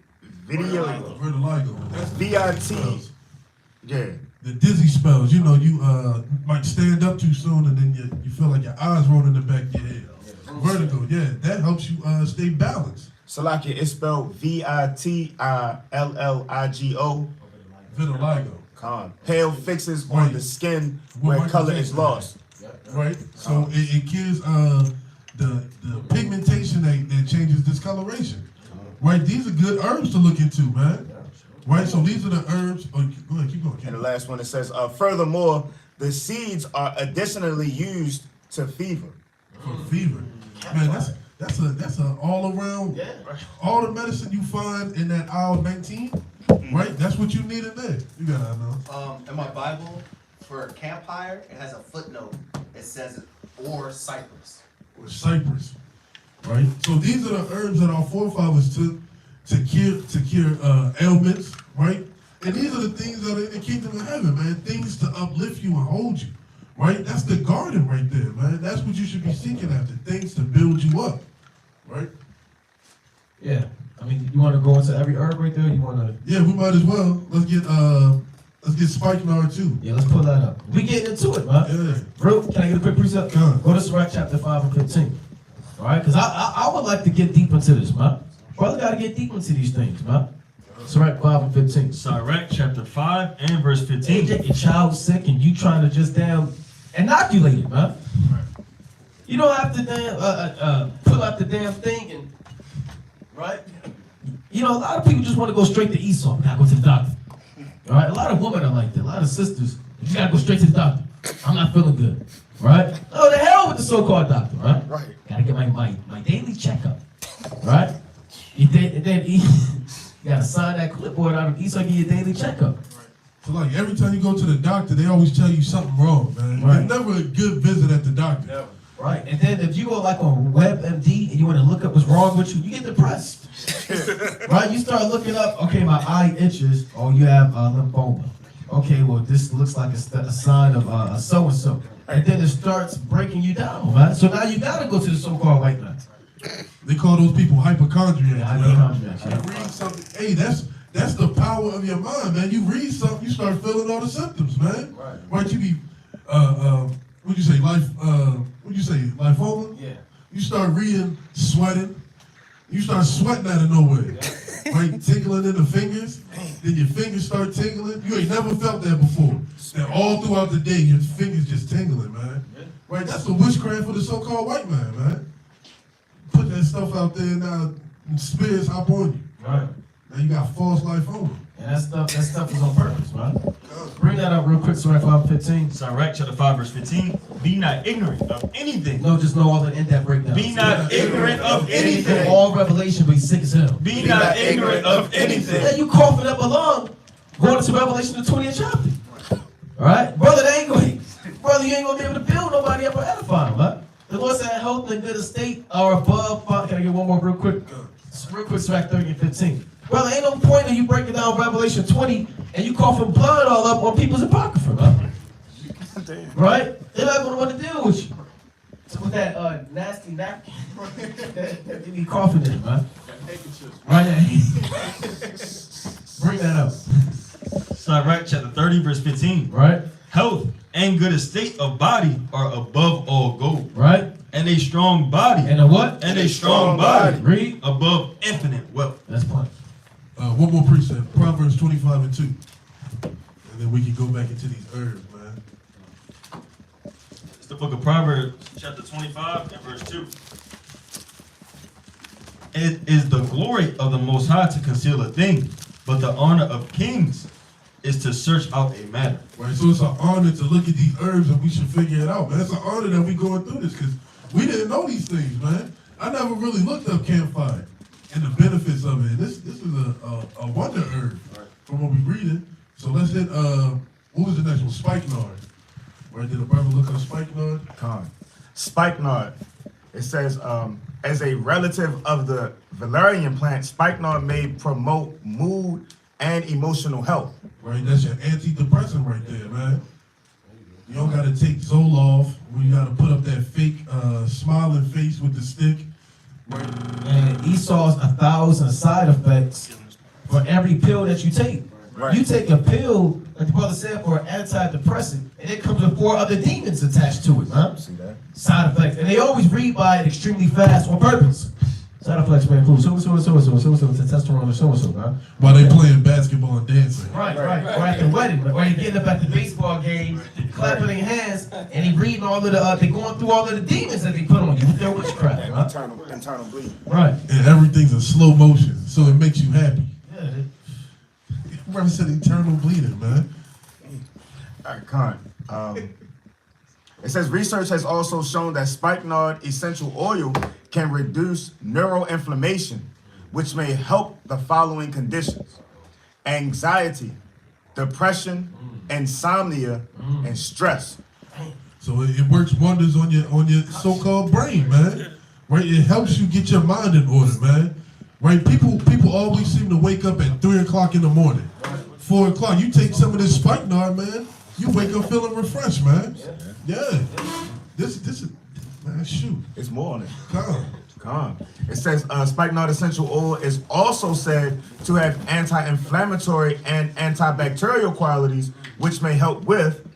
Vitiligo. That's the VIT. spells. Yeah. The dizzy spells. You know, you might stand up too soon and then you feel like your eyes roll in the back of your head. Vertigo, yeah, that helps you stay balanced. Salakia, it's spelled VITILLIGO. Vitiligo. Con. Pale fixes on the skin where Michael color is Jackson lost. Right? So it gives the pigmentation that changes discoloration. Right? These are good herbs to look into, man. Right? So these are the herbs. Oh, go ahead, keep going. And the last one, it says, furthermore, the seeds are additionally used to fever. For fever. Man, that's a all around, all the medicine you find in that aisle 19, right? That's what you need in there. You gotta know. In my Bible, for campfire, it has a footnote. It says, or cypress. Or cypress, right? So these are the herbs that our forefathers took to cure ailments, right? And these are the things that are in the kingdom of heaven, man. Things to uplift you and hold you, right? That's the garden right there, man. That's what you should be seeking after. Things to build you up, right? Yeah. I mean, you want to go into every herb right there? You want to? Yeah, we might as well. Let's get Spikenard too. Yeah, let's pull that up. We getting into it, man. Yeah. Bro, can I get a quick precept? Go to Sirach chapter 5 and 15. All right, because I would like to get deep into this, man. Brother got to get deep into these things, man. Sirach 5 and 15. Sirach chapter 5 and verse 15. Hey, your child's sick and you trying to just damn inoculate it, man. You don't have to damn pull out the damn thing and right. You know, a lot of people just want to go straight to Esau. Gotta go to the doctor. All right, a lot of women are like that. A lot of sisters, you gotta go straight to the doctor. I'm not feeling good, right? Oh, the hell with the so-called doctor, right? Right. Gotta get my daily checkup, right? You gotta sign that clipboard out of Esau, get your daily checkup. So like every time you go to the doctor, they always tell you something wrong, man. Right. It's never a good visit at the doctor. Never. Right, and then if you go like on WebMD and you want to look up what's wrong with you, you get depressed. Right, you start looking up. Okay, my eye itches. Oh, you have lymphoma. Okay, well this looks like a sign of a so and so, and then it starts breaking you down, right? So now you gotta go to the so-called white man. They call those people hypochondriacs. Yeah, hypochondriacs, man. yeah. Read something. Hey, that's the power power of your mind, man. You read something, you start feeling all the symptoms, man. Right? You be, what'd you say, lymphoma? Yeah. You start reading, sweating. You start sweating out of nowhere. Right? Tingling in the fingers. Then your fingers start tingling. You ain't never felt that before. And all throughout the day, your fingers just tingling, man. Right? That's the witchcraft for the so-called white man. Put that stuff out there now, and spirits hop on you. Right. Now you got false lymphoma. And that stuff is on purpose, man. Bring that up real quick, Sirach 5:15. Sirach chapter 5 verse 15. Be not ignorant of anything. No, just know all the in-depth breakdowns. Be not ignorant of anything. All revelation, but he's sick as hell. Be not ignorant of anything. Yeah, you coughing up a lung, going into Revelation the 20th chapter. All right, brother, you ain't gonna be able to build nobody up or edify him, right? The Lord said, health and good estate are above. Can I get one more real quick? Real quick, Sirach 30 and 15. Brother, ain't no point in you breaking down Revelation 20 and you coughing blood all up on people's apocrypha, man. Right? They're not gonna want to deal with you. So with that nasty napkin, they be coughing in it, man. Right there. Bring that up. Sirach chapter 30 verse 15. Right? Health and good estate of body are above all gold. Right? And a strong body. And a what? And a strong body. Read. Above infinite wealth. That's plenty. One more precept, Proverbs 25 and 2. And then we can go back into these herbs, man. It's the book of Proverbs chapter 25 and verse 2. It is the glory of the Most High to conceal a thing, but the honor of kings is to search out a matter. Right, so it's an honor to look at these herbs and we should figure it out, man. It's an honor that we going through this because we didn't know these things, man. I never really looked up campfire and the benefits of it. This is a wonder herb from what we reading. So let's hit, what was the next one? Spikenard. Right, did a brother look up Spikenard? Spikenard. It says, as a relative of the valerian plant, spikenard may promote mood and emotional health. Right, that's your antidepressant right there, man. You don't gotta take Zoloft, where you gotta put up that fake smiling face with the stick. And Esau's 1,000 side effects for every pill that you take. Right. You take a pill, like the brother said, for an antidepressant, and it comes with 4 other demons attached to it, man. See that? Side effects. And they always read by it extremely fast on purpose. Side effects may include testosterone or so, man. While they playing basketball and dancing. Right. Or at the wedding, or he getting up at the baseball game, clapping their hands, and he reading all of the, they going through all of the demons that they put on you with their witchcraft, right? Internal bleeding. Right. And everything's in slow motion, so it makes you happy. Yeah. Brother said eternal bleeding, man. All right, Con. It says research has also shown that spikenard essential oil can reduce neuroinflammation, which may help the following conditions: anxiety, depression, insomnia, and stress. So it works wonders on your so-called brain, man. Right? It helps you get your mind in order, man. Right? People always seem to wake up at 3 o'clock in the morning, 4 o'clock. You take some of this spikenard, man. You wake up feeling refreshed, man. Yeah. This is, man, shoot. It's more on it. Calm. It says spikenard essential oil is also said to have anti-inflammatory and antibacterial qualities, which may help with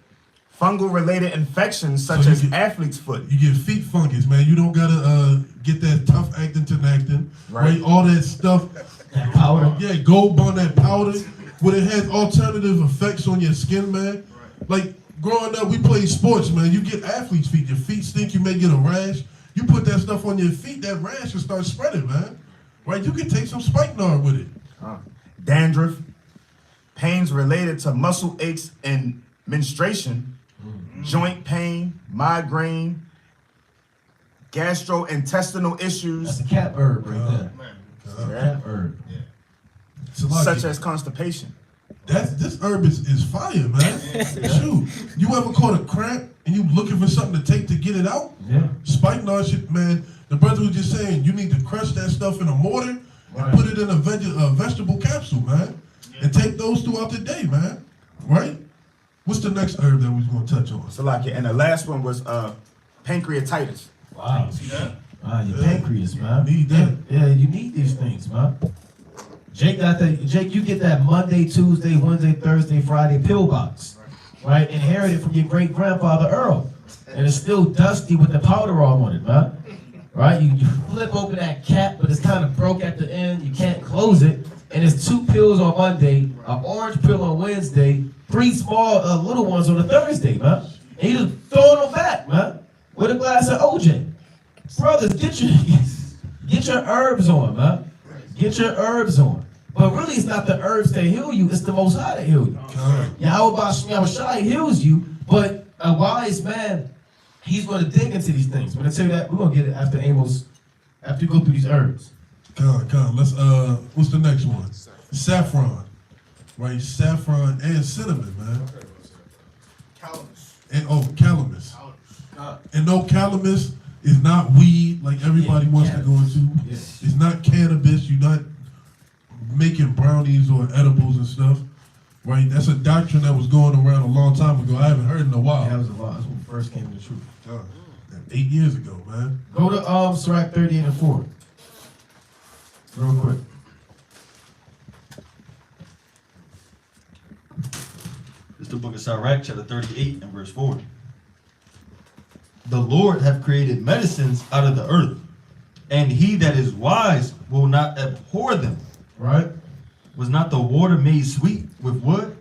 fungal-related infections such as athlete's foot. You get feet fungus, man. You don't gotta get that tough actin tenactin, right? All that stuff. That powder. Yeah, gold bond that powder. But it has alternative effects on your skin, man. Like growing up, we played sports, man. You get athlete's feet. Your feet stink. You may get a rash. You put that stuff on your feet, that rash will start spreading, man. Right? You can take some spikenard with it. Dandruff, pains related to muscle aches and menstruation, joint pain, migraine, gastrointestinal issues. That's a cat herb right there. Cat herb. Such as constipation. This herb is fire, man. Shoot. You ever caught a cramp and you looking for something to take to get it out? Yeah. Spikenard shit, man. The brother was just saying you need to crush that stuff in a mortar and put it in a vegetable capsule, man. And take those throughout the day, man. Right? What's the next herb that we was gonna touch on? So like, and the last one was pancreatitis. Wow. See that? Your pancreas, man. Need that. Yeah, you need these things, man. Jake, you get that Monday, Tuesday, Wednesday, Thursday, Friday pill box, right? Inherited from your great grandfather Earl, and it's still dusty with the powder all on it, man. Right? You flip open that cap, but it's kind of broke at the end. You can't close it, and it's 2 pills on Monday, an orange pill on Wednesday, 3 small little ones on a Thursday, man. And you just throwing them back, man, with a glass of OJ. Brothers, get your herbs on, man. Get your herbs on. But really, it's not the herbs that heal you, it's the Most High that heal you. Yahweh heals you, but a wise man, he's going to dig into these things. But I tell you that, we're going to get it after Amos, after you go through these herbs. Come. Let's, what's the next one? Saffron. Right, saffron and cinnamon, man. Calamus. And, Calamus. And no, Calamus is not weed like everybody wants to go into. Yeah. It's not cannabis. You're not making brownies or edibles and stuff. Right? That's a doctrine that was going around a long time ago. I haven't heard in a while. That was a lot. That's when we first came to the truth. 8 years ago, man. Go to Sirach 38 and 4. Real quick. It's the book of Sirach, chapter 38 and verse 4. The Lord hath created medicines out of the earth, and he that is wise will not abhor them. Right? Was not the water made sweet with wood,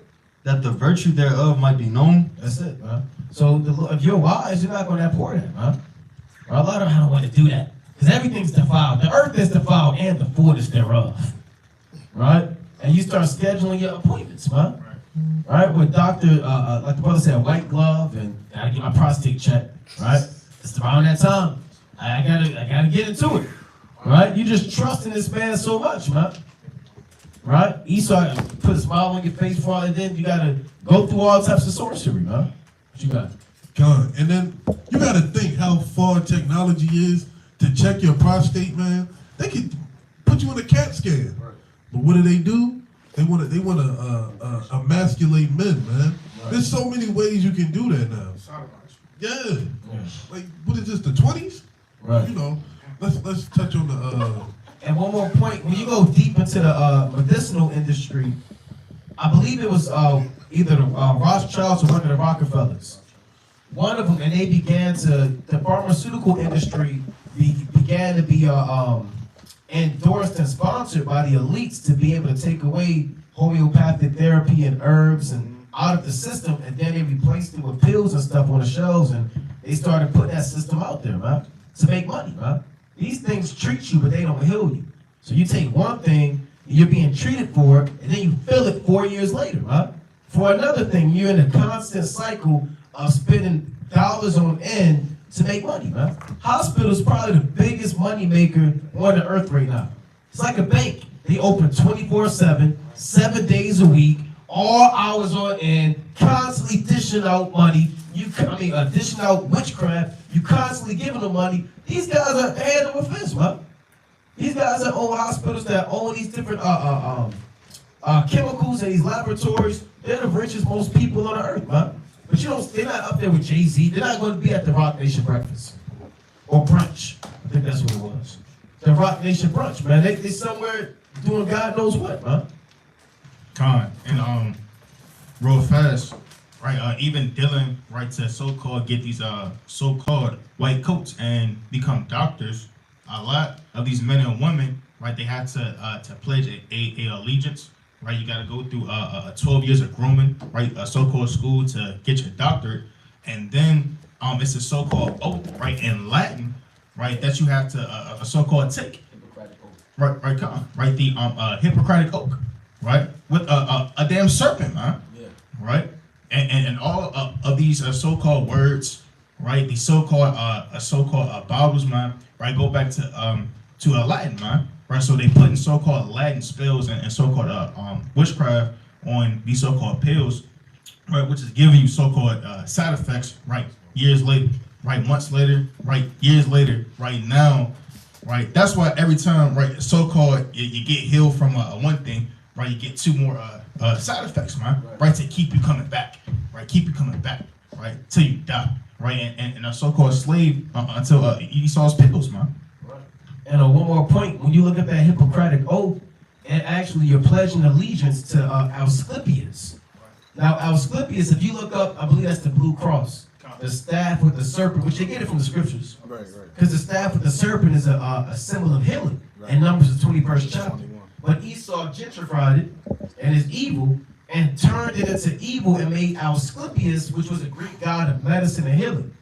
that the virtue thereof might be known? That's it, man. So if you're wise, you're not going to abhor that, man. Or a lot of them don't want to do that. Because everything's defiled. The earth is defiled and the fullness thereof. Right? And you start scheduling your appointments, man. Right? With doctor, like the brother said, white glove, and gotta get my prostate checked. Right? It's around that time. I gotta get into it. Right? You just trusting this man so much, man. Right? Esau put a smile on your face for all it did. You gotta go through all types of sorcery, man. What you got? Con. And then you got to think how far technology is to check your prostate, man. They could put you in a CAT scan. Right. But what do? They want to emasculate men, man. Right. There's so many ways you can do that now. Yeah. Like, what is this, the 20s? Right. You know, let's touch on the And one more point, when you go deep into the medicinal industry, I believe it was either the Rothschilds or one of the Rockefellers. One of them, and they began the pharmaceutical industry began to be endorsed and sponsored by the elites to be able to take away homeopathic therapy and herbs and out of the system, and then they replaced it with pills and stuff on the shelves, and they started putting that system out there, man, to make money, man. These things treat you, but they don't heal you. So you take one thing, you're being treated for it, and then you feel it 4 years later, right? For another thing, you're in a constant cycle of spending dollars on end to make money, man. Hospitals probably the biggest money maker on the earth right now. It's like a bank. They open 24/7, 7 days a week, all hours on end, constantly dishing out money. Dishing out witchcraft. You constantly giving them money. These guys are hand over fist, man. These guys that own hospitals, that own these different chemicals and these laboratories, they're the richest most people on the earth, man. But they're not up there with Jay-Z. They're not going to be at the Rock Nation breakfast or brunch. I think that's what it was. The Rock Nation brunch, man. They somewhere doing God knows what, man. And real fast, right? Even dealing right to so-called get these so-called white coats and become doctors. A lot of these men and women, right? They had to pledge a allegiance. Right, you got to go through 12 years of grooming, right, a so-called school to get your doctorate, and then it's a so-called oath, right, in Latin, right, that you have to a so-called take, right, the Hippocratic oath, right, with a damn serpent, man, right, and all of these so-called words, right, the so-called Bibles, man, right, go back to Latin, man. Right, so they put in so-called Latin spells and so-called witchcraft on these so-called pills, right, which is giving you so-called side effects, right, years later, right, months later, right, years later, right now, right. That's why every time, right, so-called you get healed from one thing, right, you get 2 more side effects, man, right, to keep you coming back, right, right, till you die, right, and a so-called slave until Esau's pills, man. And one more point, when you look at that Hippocratic oath, and and actually you're pledging allegiance to Asclepius. Now, Asclepius, if you look up, I believe that's the Blue Cross, the staff with the serpent, which they get it from the scriptures. Right. Because the staff with the serpent is a symbol of healing. And Numbers, the 21st chapter. But Esau gentrified it and is evil and turned it into evil and made Asclepius, which was a Greek god of medicine and healing.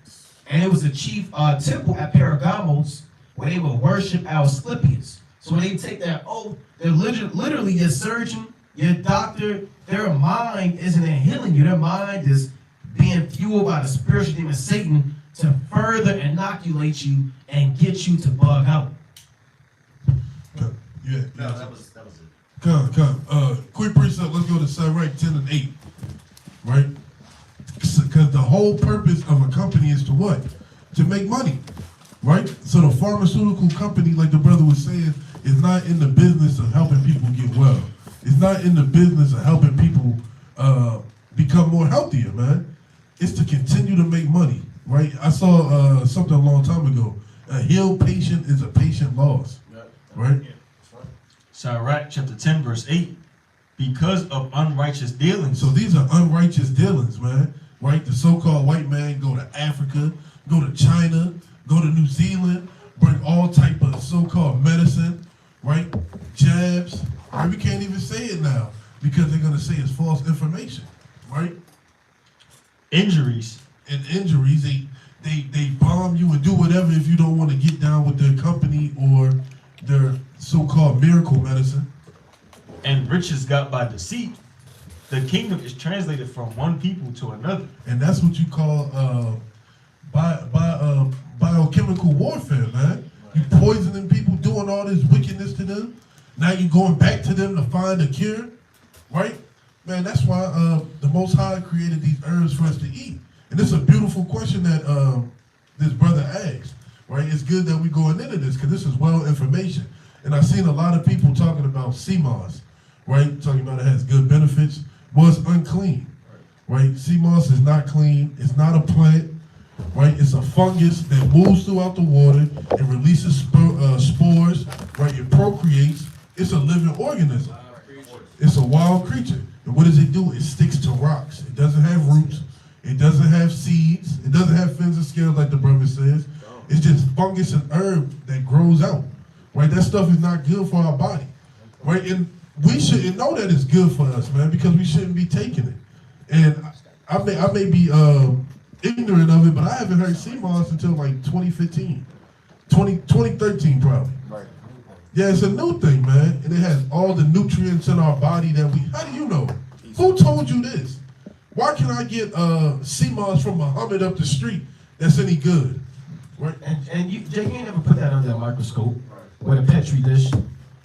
And it was the chief temple at Pergamos where they would worship Asclepius. So when they take that oath, they're literally your surgeon, your doctor, their mind isn't in healing you. Their mind is being fueled by the spiritual demon Satan to further inoculate you and get you to bug out. Yeah. No, that was it. Come. Quick precept, let's go to Sirach 10 and 8. Right? Because the whole purpose of a company is to what? To make money. Right? So the pharmaceutical company, like the brother was saying, is not in the business of helping people get well. It's not in the business of helping people become more healthier, man. It's to continue to make money, right? I saw something a long time ago. A healed patient is a patient lost, right? Sirach chapter 10, verse 8. Because of unrighteous dealings. So these are unrighteous dealings, man, right? The so-called white man go to Africa, go to China, go to New Zealand, bring all type of so-called medicine, right? Jabs. Right? We can't even say it now because they're gonna say it's false information, right? Injuries. And injuries, they bomb you and do whatever if you don't want to get down with their company or their so-called miracle medicine. And riches got by deceit. The kingdom is translated from one people to another. And that's what you call biochemical warfare, man. You poisoning people, doing all this wickedness to them. Now you're going back to them to find a cure, right? Man, that's why the Most High created these herbs for us to eat. And this is a beautiful question that this brother asked, right? It's good that we're going into this because this is well information. And I've seen a lot of people talking about sea moss, right? Talking about it has good benefits. Well, it's unclean, right? Sea moss is not clean. It's not a plant, right? It's a fungus that moves throughout the water and releases spores, right? It procreates. It's a living organism. It's a wild creature. And what does it do? It sticks to rocks. It doesn't have roots. It doesn't have seeds. It doesn't have fins and scales like the brother says. It's just fungus and herb that grows out, right? That stuff is not good for our body, right? And we shouldn't know that it's good for us, man, because we shouldn't be taking it. And I may be ignorant of it, but I haven't heard sea moss until like 2015, 2013 probably. Right. Yeah, it's a new thing, man, and it has all the nutrients in our body that we. How do you know? Who told you this? Why can I get sea moss from Muhammad up the street that's any good? Right? And you, Jake, you ain't never put that under a microscope with a petri dish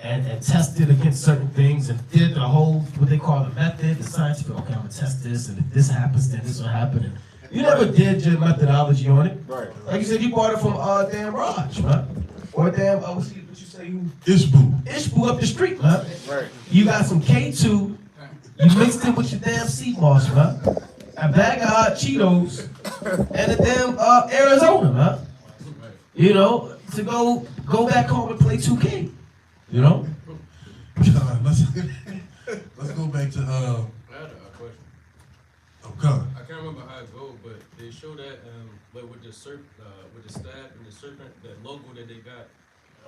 and tested against certain things and did the whole, what they call the method, the scientific, okay, I'm gonna test this, and if this happens, then this will happen. And you never did your methodology on it. Right. Like you said, you bought it from damn Raj, man. Or damn, what you say, Ishbu up the street, man. Right. You got some K2, you mixed it with your damn sea moss, man. A bag of hot Cheetos, and a damn Arizona, man. You know, to go back home and play 2K. You know? Let's go back to I had a question. God. I can't remember how it goes, but they show that but with the staff and the serpent, that logo that they got.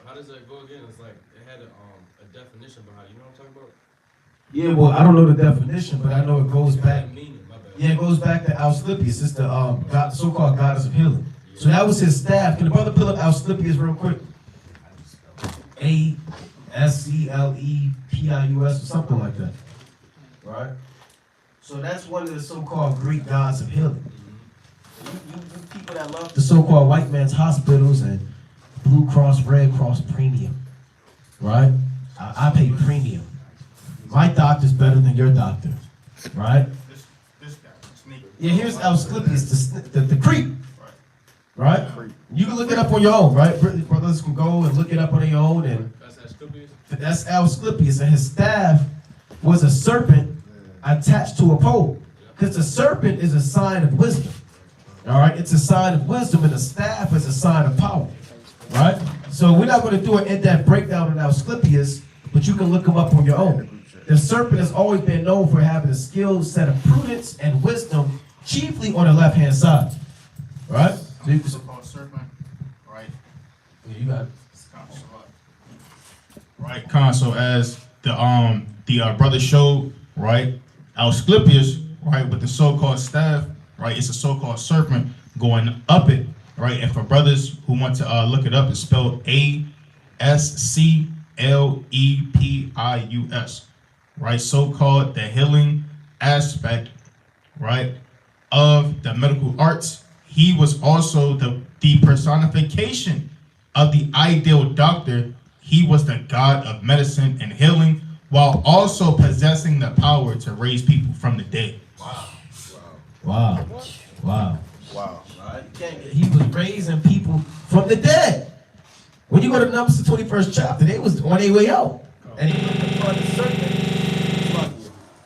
How does that go again? It's like it had a definition behind it. You know what I'm talking about? Yeah, well, I don't know the definition, but I know it goes back. Meaning, my bad. Yeah, it goes back to Asclepius. It's the so-called goddess of healing. So that was his staff. Can the brother pull up Asclepius real quick? Asclepius or something like that. Right? So that's one of the so-called Greek gods of healing. You people that love the so-called white man's hospitals and Blue Cross, Red Cross premium. Right? I pay premium. My doctor's better than your doctor. Right? This guy, sneaker. Yeah, here's Asclepius, the creep. Right? You can look it up on your own, right? Brothers can go and look it up on their own. And That's Asclepius? that's Asclepius. And his staff was a serpent attached to a pole. Because the serpent is a sign of wisdom. All right? It's a sign of wisdom, and the staff is a sign of power. Right? So we're not going to do an in-depth breakdown on Asclepius, but you can look them up on your own. The serpent has always been known for having a skilled set of prudence and wisdom, chiefly on the left-hand side. Right? So you can, So-called serpent, right? yeah, you got it. Right, Con. So as the brother showed, right, Asclepius, right, with the so-called staff, right, it's a so-called serpent going up it, right. And for brothers who want to look it up, it's spelled Asclepius, right. So-called the healing aspect, right, of the medical arts. He was also the personification of the ideal doctor. He was the god of medicine and healing, while also possessing the power to raise people from the dead. Wow. Wow. He was raising people from the dead. When you go to Numbers, the 21st chapter, they was on their way out. And they looked upon the serpent.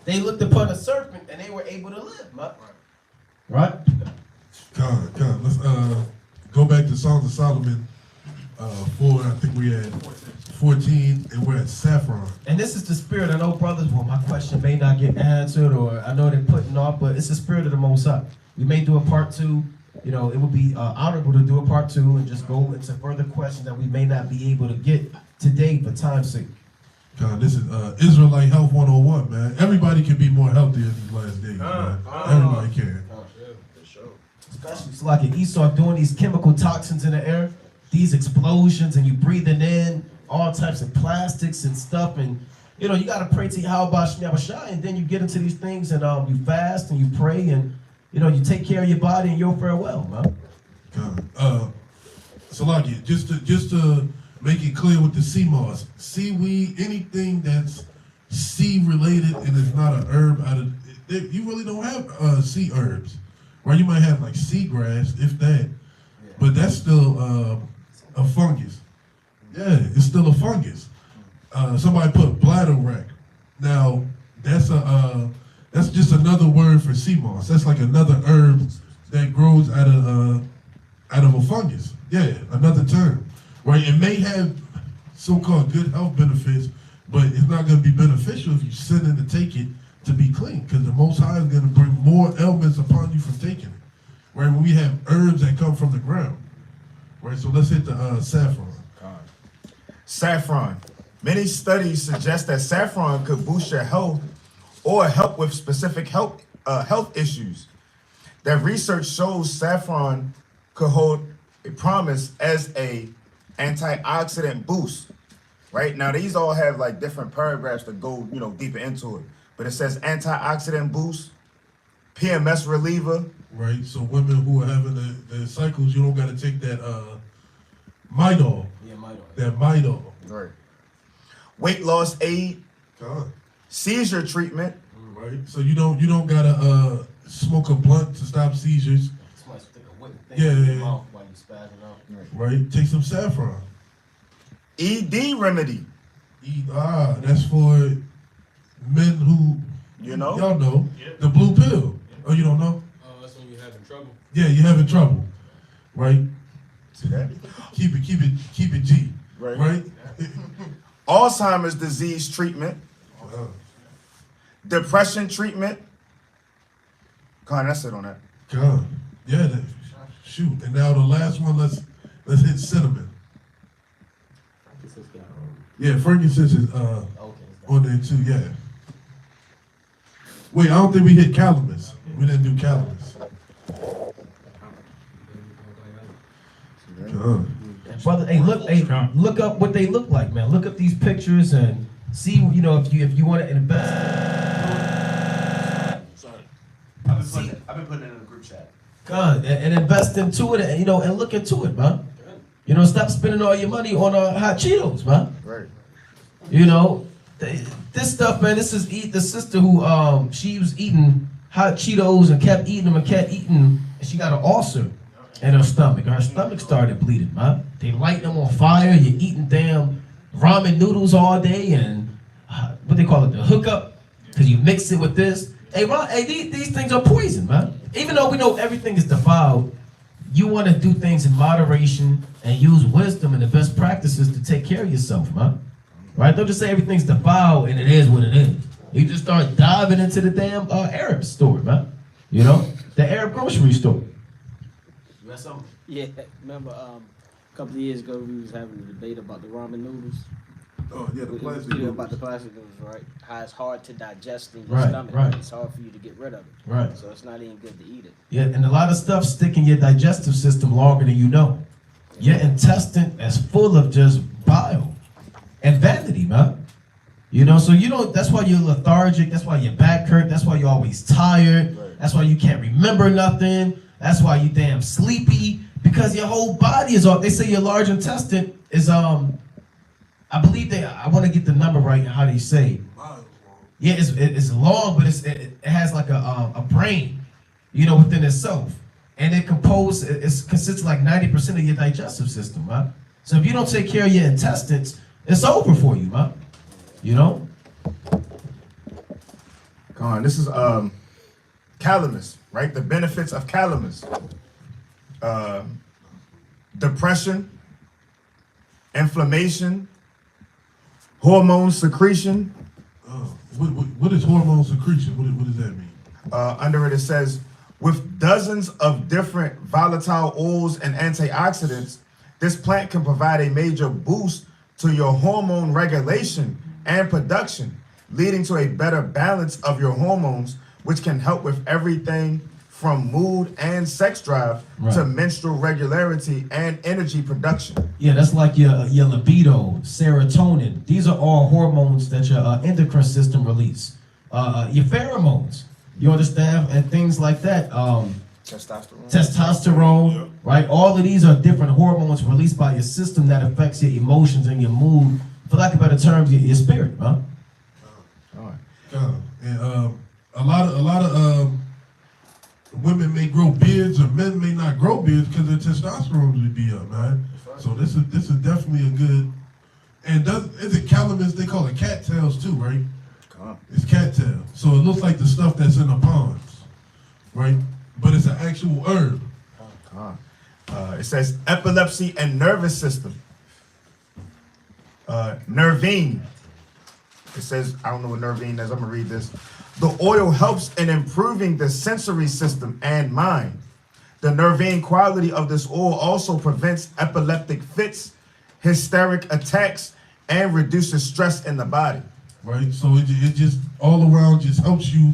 They looked upon the serpent and they were able to live, man. Right? God. Let's go back to Songs of Solomon 4. I think we had 14, and we're at saffron. And this is the spirit. I know, brothers, well, my question may not get answered, or I know they're putting off, but it's the spirit of the Most High. We may do a part 2. You know, it would be honorable to do a part 2 and just go into further questions that we may not be able to get today for time's sake. God, this is Israelite Health 101, man. Everybody can be more healthy in these last days, man. Everybody can. Especially it's like Esau doing these chemical toxins in the air, these explosions, and you breathing in all types of plastics and stuff, and you know you gotta pray to Yahweh Shai, and then you get into these things and you fast and you pray and you know you take care of your body and you'll fare well, man. God. Salaki, just to make it clear with the sea moss, seaweed, anything that's sea related and is not an herb you really don't have sea herbs. Or you might have like seagrass, if that, but that's still a fungus. Yeah, it's still a fungus. Somebody put bladder wrack. Now that's just another word for sea moss. That's like another herb that grows out of a fungus. Yeah, another term. Right? It may have so-called good health benefits, but it's not going to be beneficial if you sit in to take it to be clean, because the Most High is going to bring more ailments upon you from taking it. Right? When we have herbs that come from the ground. Right? So let's hit the saffron. Saffron. Many studies suggest that saffron could boost your health or help with specific health issues. That research shows saffron could hold a promise as a antioxidant boost. Right? Now these all have like different paragraphs that go, deeper into it. But it says antioxidant boost, PMS reliever. Right? So women who are having the cycles, you don't got to take that Midol. Yeah, That Midol. Right. Weight loss aid, God. seizure treatment. Right? So you don't gotta smoke a blunt to stop seizures. Somebody stick a whip Yeah, in your yeah. mouth while you spazzing out. Right? Take some saffron. ED remedy. That's for men who y'all know the blue pill. Oh, you don't know? Oh, that's when you're having trouble. Yeah, you're having trouble. Right? See that? Keep it G. Right? Alzheimer's disease treatment. Depression treatment. Con, that's it on that. God. Yeah, shoot. And now the last one, let's hit cinnamon. Yeah, frankincense is on there too, yeah. Wait, I don't think we hit Calamus. We didn't do Calamus. Brother, look up what they look like, man. Look up these pictures and see, if you want to invest. I've been putting it in the group chat. God, and invest into it, and and look into it, man. Stop spending all your money on hot Cheetos, man. Right. This stuff, man. This is the sister who she was eating hot Cheetos and kept eating them and kept eating them, and she got an ulcer in her stomach. Her stomach started bleeding, man. They light them on fire. You're eating damn ramen noodles all day and what they call it, the hookup, because you mix it with this. Hey, Ron, these things are poison, man. Even though we know everything is defiled, you want to do things in moderation and use wisdom and the best practices to take care of yourself, man. right? Don't just say everything's defiled and it is what it is. You just start diving into the damn Arab store, man. You know, the Arab grocery store. You got something? Yeah, remember a couple of years ago we was having a debate about the ramen noodles. Oh yeah, the plastic. Yeah, about the plastic noodles, right? How it's hard to digest in your Right, stomach. right. It's hard for you to get rid of it. Right. So it's not even good to eat it. Yeah, and a lot of stuff stick in your digestive system longer than you know. Your intestine is full of just bile and vanity, man. You know, so you don't, that's why you're lethargic, that's why your back hurt, that's why you're always tired, that's why you can't remember nothing, that's why you damn sleepy, because your whole body is off. They say your large intestine is, I believe I want to get the number right, how do you say? Yeah, it's long, but it has like a brain, you know, within itself. And it consists of like 90% of your digestive system, man. So if you don't take care of your intestines, it's over for you, man. You know? Come on, this is Calamus, right? The benefits of Calamus. Depression, inflammation, hormone secretion. What is hormone secretion? What does that mean? Under it says, with dozens of different volatile oils and antioxidants, this plant can provide a major boost to your hormone regulation and production, leading to a better balance of your hormones, which can help with everything from mood and sex drive to menstrual regularity and energy production. Yeah, that's like your libido, serotonin. These are all hormones that your endocrine system release. Your pheromones, you understand, and things like that. Testosterone, right? All of these are different hormones released by your system that affects your emotions and your mood. For lack of better terms, your spirit, huh? And a lot of women may grow beards, or men may not grow beards because their testosterone would be up, man. So this is definitely a good. And is it Calamus? They call it cattails too, right? It's cattail. So it looks like the stuff that's in the ponds, right? But it's an actual herb. It says epilepsy and nervous system. Nervine. It says, I don't know what nervine is, I'm gonna read this. The oil helps in improving the sensory system and mind. The nervine quality of this oil also prevents epileptic fits, hysteric attacks, and reduces stress in the body. Right, so it just all around just helps you,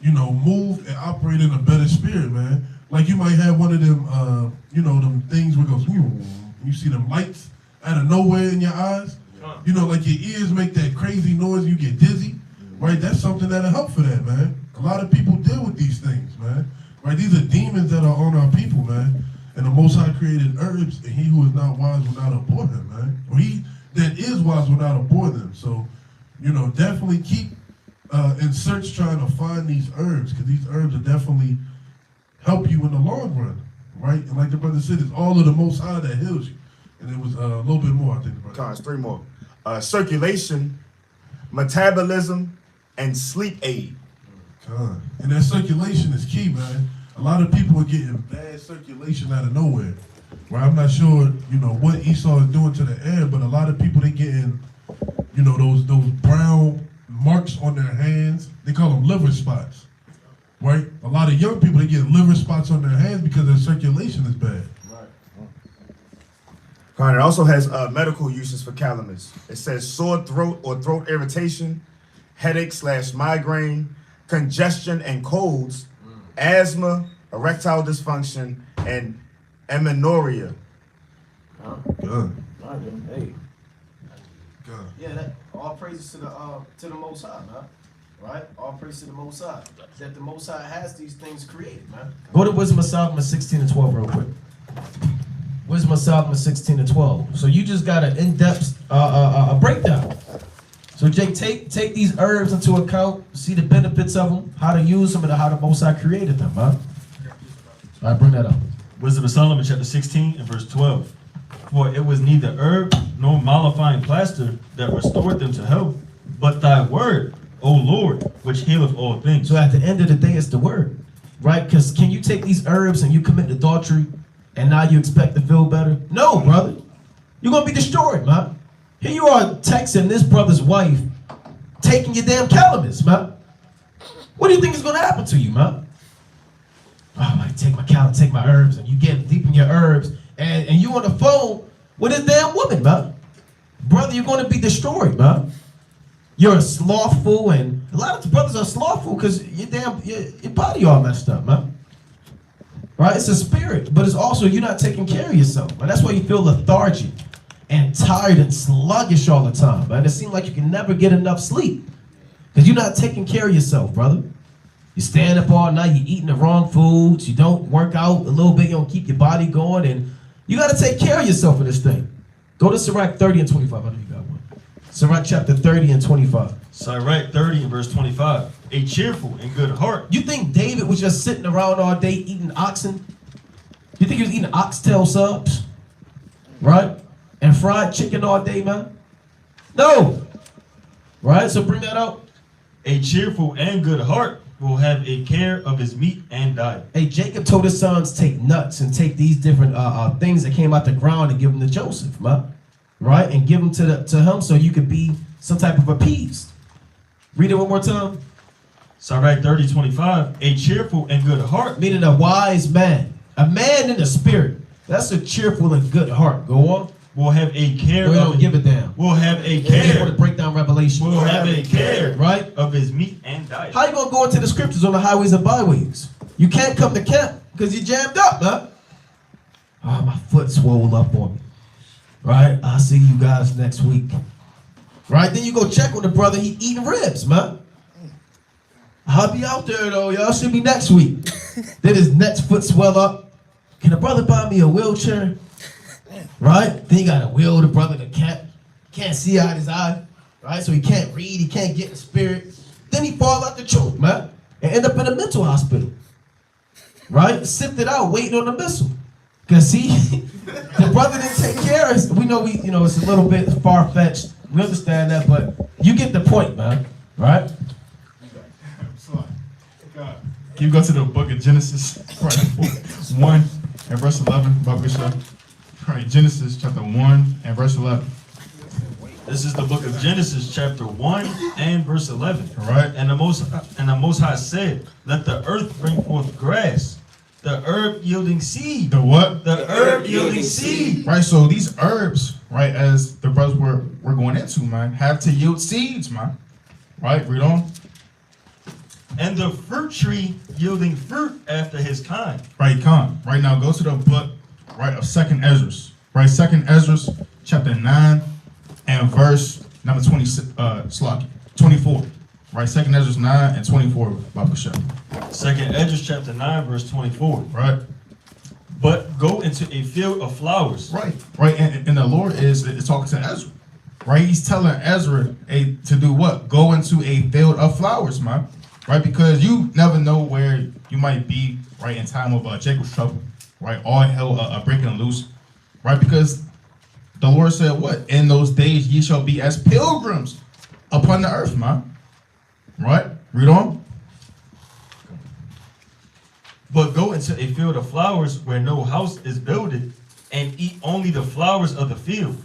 you know, move and operate in a better spirit, man. Like you might have one of them, you know, them things where it goes, you see them lights out of nowhere in your eyes. You know, like your ears make that crazy noise, you get dizzy, right? That's something that'll help for that, man. A lot of people deal with these things, man. Right, these are demons that are on our people, man. And the Most High created herbs, and he who is not wise will not abhor him, man. Or he that is wise will not abhor them. So, you know, definitely keep in search trying to find these herbs, because these herbs will definitely help you in the long run, right? And like the brother said, it's all of the Most High that heals you. And it was a little bit more, I think. It's 3 more. Circulation, metabolism, and sleep aid. And that circulation is key, man. A lot of people are getting bad circulation out of nowhere. Well, I'm not sure, you know, what Esau is doing to the air, but a lot of people, they getting, you know, those brown marks on their hands. They call them liver spots, right? A lot of young people, they get liver spots on their hands because their circulation is bad. It also has medical uses for Calamus. It says sore throat or throat irritation, headache/migraine, congestion and colds, asthma, erectile dysfunction, and amenorrhea. Hey. Yeah, that all praises to the Most High, man. Right? All praise to the Most High. That the Most High has these things created, man. Go to Wisdom of Solomon 16 and 12 real quick. Wisdom of Solomon 16 and 12. So you just got an in-depth breakdown. So Jake, take these herbs into account, see the benefits of them, how to use them, and how the Most High created them, huh? All right, bring that up. Wisdom of Solomon chapter 16 and verse 12. For it was neither herb nor mollifying plaster that restored them to health, but thy word, O Lord, which healeth all things. So at the end of the day, it's the word, right? Because can you take these herbs and you commit adultery and now you expect to feel better? No, brother. You're going to be destroyed, man. Here you are texting this brother's wife, taking your damn Calamus, man. What do you think is gonna happen to you, man? Oh, I take my Calamus, take my herbs, and you get deep in your herbs, and you on the phone with this damn woman, man. Brother, you're gonna be destroyed, man. You're slothful, and a lot of brothers are slothful because your body all messed up, man. Right? It's a spirit, but it's also you're not taking care of yourself, and that's why you feel lethargic and tired and sluggish all the time, man. It seems like you can never get enough sleep because you're not taking care of yourself, brother. You stand up all night, you're eating the wrong foods, you don't work out a little bit, you don't keep your body going, and you got to take care of yourself in this thing. Go to Sirach 30 and 25. I know you got one. Sirach chapter 30 and 25. Sirach 30 and verse 25. A cheerful and good heart. You think David was just sitting around all day eating oxen? You think he was eating oxtail subs? Right? And fried chicken all day, man? No. Right? So bring that out. A cheerful and good heart will have a care of his meat and diet. Hey, Jacob told his sons take nuts and take these different things that came out the ground and give them to Joseph, man. Right? And give them to him so you could be some type of appeased. Read it one more time. Sirach 30, 25. A cheerful and good heart. Meaning a wise man. A man in the spirit. That's a cheerful and good heart. Go on. Will have a care We of don't give a damn. Will have a Yeah, they want care. to break down Revelation. Will have a care Right? of his meat and diet. How you gonna go into the scriptures on the highways and byways? You can't come to camp because you jammed up, man. Oh, my foot swole up on me. Right? I'll see you guys next week. Right? Then you go check on the brother, he eating ribs, man. I'll be out there though, y'all see me next week. Then his next foot swell up. Can the brother buy me a wheelchair? Right? Then you gotta wheel the brother to camp. Can't see out his eye. Right? So he can't read, he can't get in the spirit. Then he fall out the truth, man. And end up in a mental hospital. Right? Sifted out, waiting on the missile. Cause see, the brother didn't take care of us. We know it's a little bit far-fetched. We understand that, but you get the point, man. Right? Can you go to the book of Genesis, right, 1 and verse 11, Bible Show? Right, Genesis chapter 1 and verse 11. This is the book of Genesis, chapter 1 and verse 11. All right. And the Most High said, "Let the earth bring forth grass, the herb yielding seed." The what? The herb yielding seed. Right, so these herbs, right, as the brothers we're going into, man, have to yield seeds, man. Right, read on. And the fruit tree yielding fruit after his kind. Right, come. Right now, go to the book, right, of 2nd Ezra. Right, 2nd Ezra, chapter 9 and verse number 24. Right, 2nd Ezra 9 and 24, Bible Show. 2nd Ezra chapter 9 verse 24. Right. But go into a field of flowers. Right, right, and the Lord is talking to Ezra. Right, he's telling Ezra to do what? Go into a field of flowers, man. Right, because you never know where you might be, right, in time of Jacob's trouble, right, all hell breaking loose, right, because the Lord said what? In those days ye shall be as pilgrims upon the earth, man. Right, read on. But go into a field of flowers where no house is builded, and eat only the flowers of the field.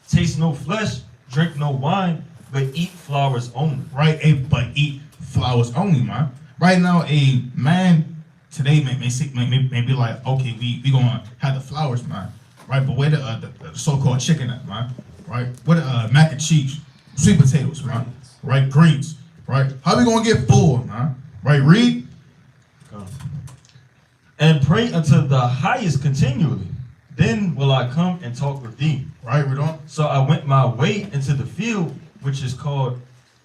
Taste no flesh, drink no wine, but eat flowers only. Right, but eat flowers only, man. Right now, a man today may be like, okay, we gonna have the flowers, man. Right, but where the so-called chicken at, man? Right, where the mac and cheese, sweet potatoes, man. Right, greens. Right, how we gonna get full, man? Right, read. And pray unto the highest continually. Then will I come and talk with thee. Right, read on. So I went my way into the field, which is called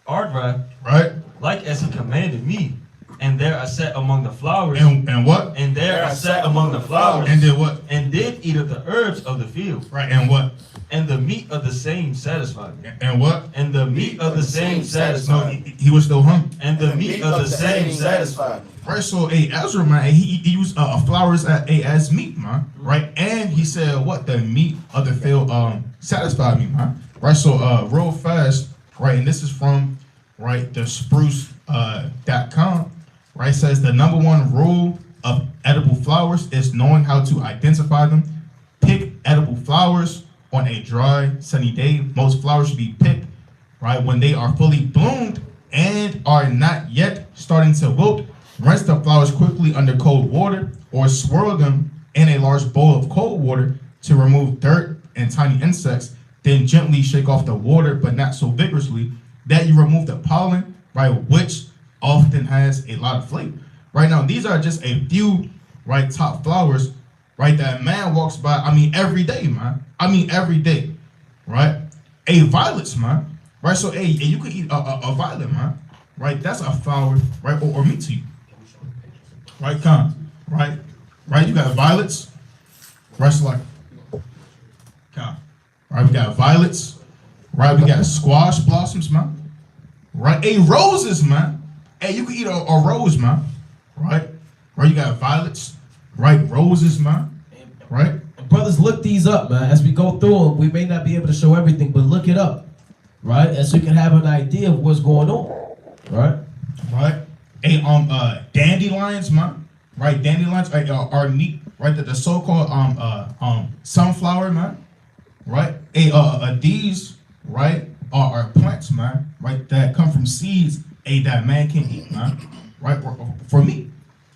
Ardra, Right, like as he commanded me. And there I sat among the flowers. and what? And there I sat among the flowers. And did what? And did eat of the herbs of the field. Right, and what? And the meat of the same satisfied me. And what? And the meat of the same No, satisfied me. he was still hungry. And the meat of the same satisfied me. Right, so Ezra, man, he used flowers as meat, man. Right, and he said what? The meat of the field satisfied me, man. Right, so real fast, right, and this is from right the spruce.com. Right, says the number one rule of edible flowers is knowing how to identify them. Pick edible flowers on a dry, sunny day. Most flowers should be picked, right, when they are fully bloomed and are not yet starting to wilt. Rinse the flowers quickly under cold water or swirl them in a large bowl of cold water to remove dirt and tiny insects. Then gently shake off the water, but not so vigorously that you remove the pollen, right, which often has a lot of flavor. Right now, these are just a few, right, top flowers, right, that man walks by, every day, man. Every day, right? Violets, man. Right, so, you could eat a violet, man. Right, that's a flower, right, or meat to you. Right, right, you got violets. Right, so like, right, we got violets. Right, we got squash blossoms, man. Right, roses, man. You could eat a rose, man. Right, you got violets. Right, roses, man. Right. Brothers, look these up, man. As we go through them, we may not be able to show everything, but look it up, right? And so you can have an idea of what's going on, right? Right. Dandelions, man. Right, dandelions are neat. Right, the so-called sunflower, man. Right. These, right, are plants, man. Right, that come from seeds, that man can eat, man. Right, for me.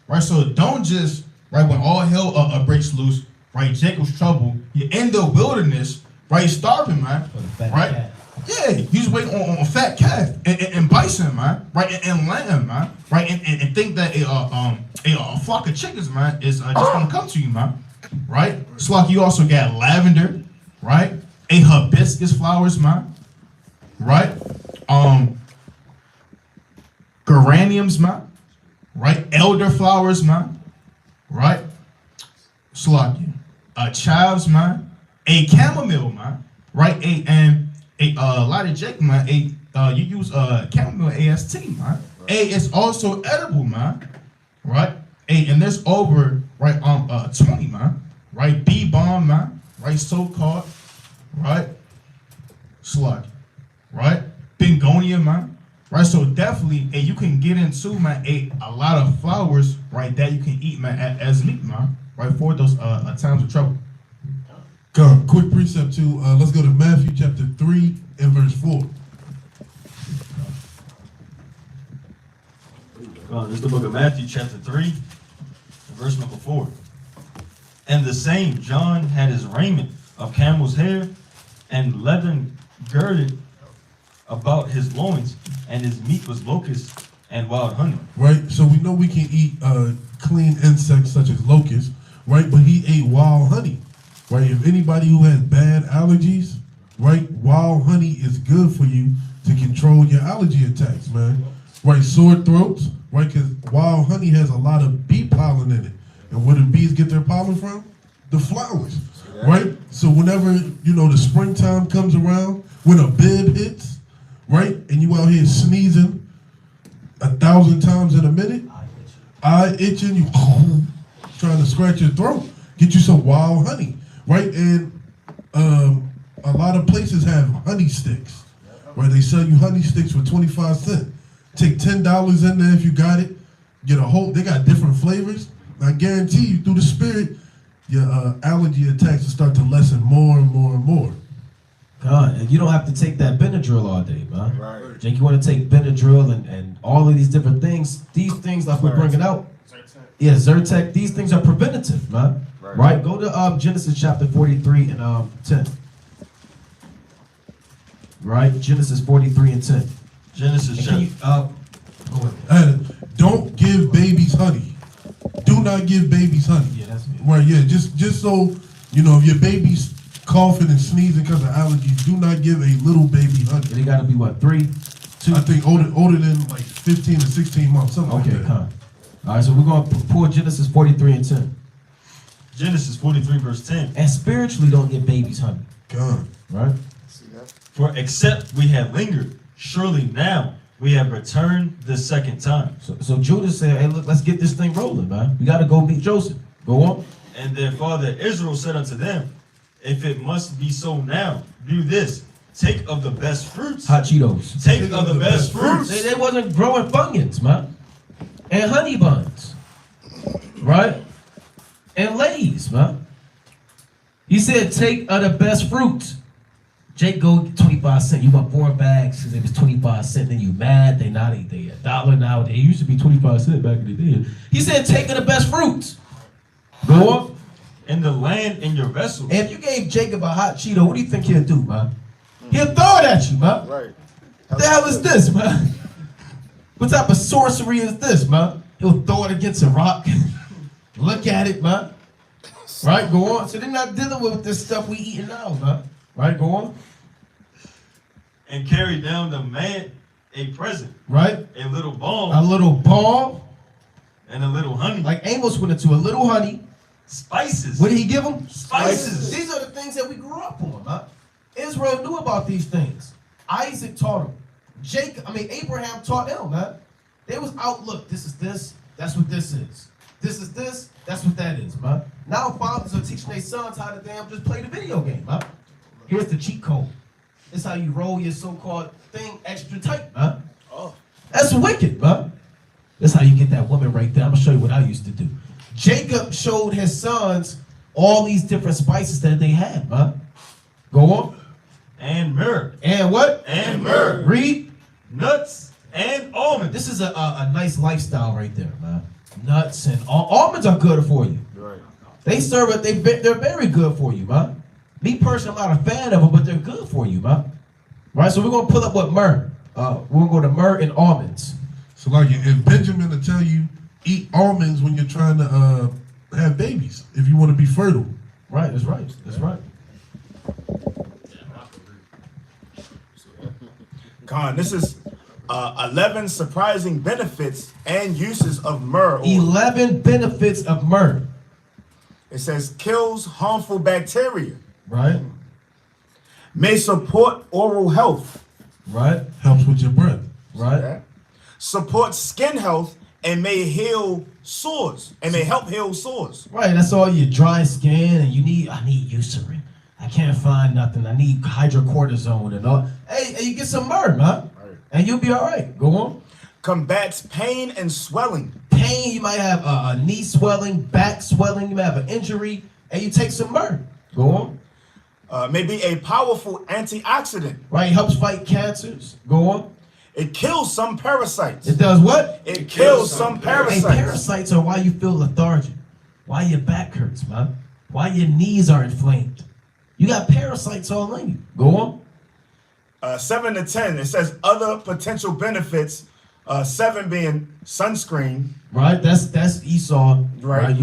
Right, so don't just, right, when all hell breaks loose, right, Jacob's trouble, you're in the wilderness, right, starving, man. Right. Yeah, he's waiting on a fat calf and bison, man, right, and lamb, man, right, and think that a flock of chickens, man, is just gonna come to you, man, right? It's like you also got lavender, right, hibiscus flowers, man, right, geraniums, man, right, elder flowers, man, right, Slacky, chives, man, chamomile, man, right, a lot of Jake, man. You use chamomile AST, man. It's also edible, man. Right? And there's over 20, man. Right? Bee balm, man. Right? So-called, right? Slug, right? Begonia, man. Right? So definitely, you can get into, man, a lot of flowers, right, that you can eat, man, as meat, man. Right? For those times of trouble. God, quick precept too. Let's go to Matthew chapter 3 and verse 4. This is the book of Matthew, chapter 3, verse number 4. And the same John had his raiment of camel's hair and leathern girded about his loins, and his meat was locusts and wild honey. Right? So we know we can eat clean insects such as locusts, right? But he ate wild honey. Right, if anybody who has bad allergies, right, wild honey is good for you to control your allergy attacks, man. Right, sore throats, right, because wild honey has a lot of bee pollen in it. And where do bees get their pollen from? The flowers, right? So whenever, the springtime comes around, when a bib hits, right, and you out here sneezing 1,000 times in a minute, eye itching, you trying to scratch your throat, get you some wild honey. Right, and a lot of places have honey sticks, right? They sell you honey sticks for 25 cents. Take $10 in there if you got it. Get a whole. They got different flavors. I guarantee you, through the spirit, your allergy attacks will start to lessen more and more and more. God, and you don't have to take that Benadryl all day, man. Right. Jake, you want to take Benadryl and all of these different things. These things like we're bringing out. Yeah, Zyrtec. These things are preventative, man. Right? Go to Genesis chapter 43 and 10. Right? Genesis 43 and 10. Genesis chapter. Don't give babies honey. Do not give babies honey. Yeah, that's me. Right, yeah, just so, if your baby's coughing and sneezing because of allergies, do not give a little baby honey. They got to be what, 3, 2? I think older than like 15 to 16 months, something Okay, like that. come. All right, so we're going to pull Genesis 43 and 10. Genesis 43, verse 10. And spiritually don't give babies honey. God. Right? For except we have lingered, surely now we have returned the second time. So Judah said, hey, look, let's get this thing rolling, man. We got to go meet Joseph. Go on. And their father Israel said unto them, if it must be so now, do this. Take of the best fruits. Hot Cheetos. Take of the best fruits. They wasn't growing Funyuns, man. And honey buns. Right? And Lay's, man. He said, take of the best fruits. Jake go get 25 cents. You want 4 bags because it was 25 cents. Then you mad. They $1 now. They used to be 25 cents back in the day. He said, take of the best fruits. Go on. And the land in your vessels. And if you gave Jacob a hot Cheeto, what do you think he'll do, man? He'll throw it at you, man. Right. What the hell is this, man? What type of sorcery is this, man? He'll throw it against a rock. Look at it, man. Right, go on. So they're not dealing with this stuff we eating now, man. Right, go on. And carry down the man a present. Right? A little balm. A little balm. And a little honey. Like Amos went into a little honey. Spices. What did he give them? Spices. These are the things that we grew up on, man. Israel knew about these things. Isaac taught them. Abraham taught them, man. They was out, look, this is this, that's what this is. This is this, that's what that is, man. Now fathers are teaching their sons how to damn just play the video game, man. Here's the cheat code. This is how you roll your so-called thing extra tight, man. Oh. That's wicked, man. That's how you get that woman right there. I'm gonna show you what I used to do. Jacob showed his sons all these different spices that they had, man. Go on. And myrrh. And what? And myrrh. Read. Nuts and almonds. This is a nice lifestyle right there, man. Nuts and almonds are good for you. Right. They serve it. They're very good for you, man. Me personally, I'm not a fan of them, but they're good for you, man. Right. So we're gonna pull up what myrrh. We're gonna go to myrrh and almonds. So like if Benjamin will tell you eat almonds when you're trying to have babies, if you want to be fertile. Right. That's right. That's right. Khan, this is 11 surprising benefits and uses of myrrh. 11 benefits of myrrh. It says kills harmful bacteria. Right. May support oral health. Right. Helps with your breath. Right. Supports skin health and may heal sores. And may help heal sores. Right. That's all your dry skin and I need Eucerin. I can't find nothing. I need hydrocortisone and all. Hey, you get some myrrh, man. Right. And you'll be all right. Go on. Combats pain and swelling. Pain, you might have a knee swelling, back swelling, you might have an injury, and you take some myrrh. Go on. May be a powerful antioxidant. Right, it helps fight cancers. Go on. It kills some parasites. It does what? It kills some parasites. Hey, parasites are why you feel lethargic, why your back hurts, man, why your knees are inflamed. You got parasites all in you. Go on. 7 to 10, it says other potential benefits. 7 being sunscreen. Right, that's Esau. Right.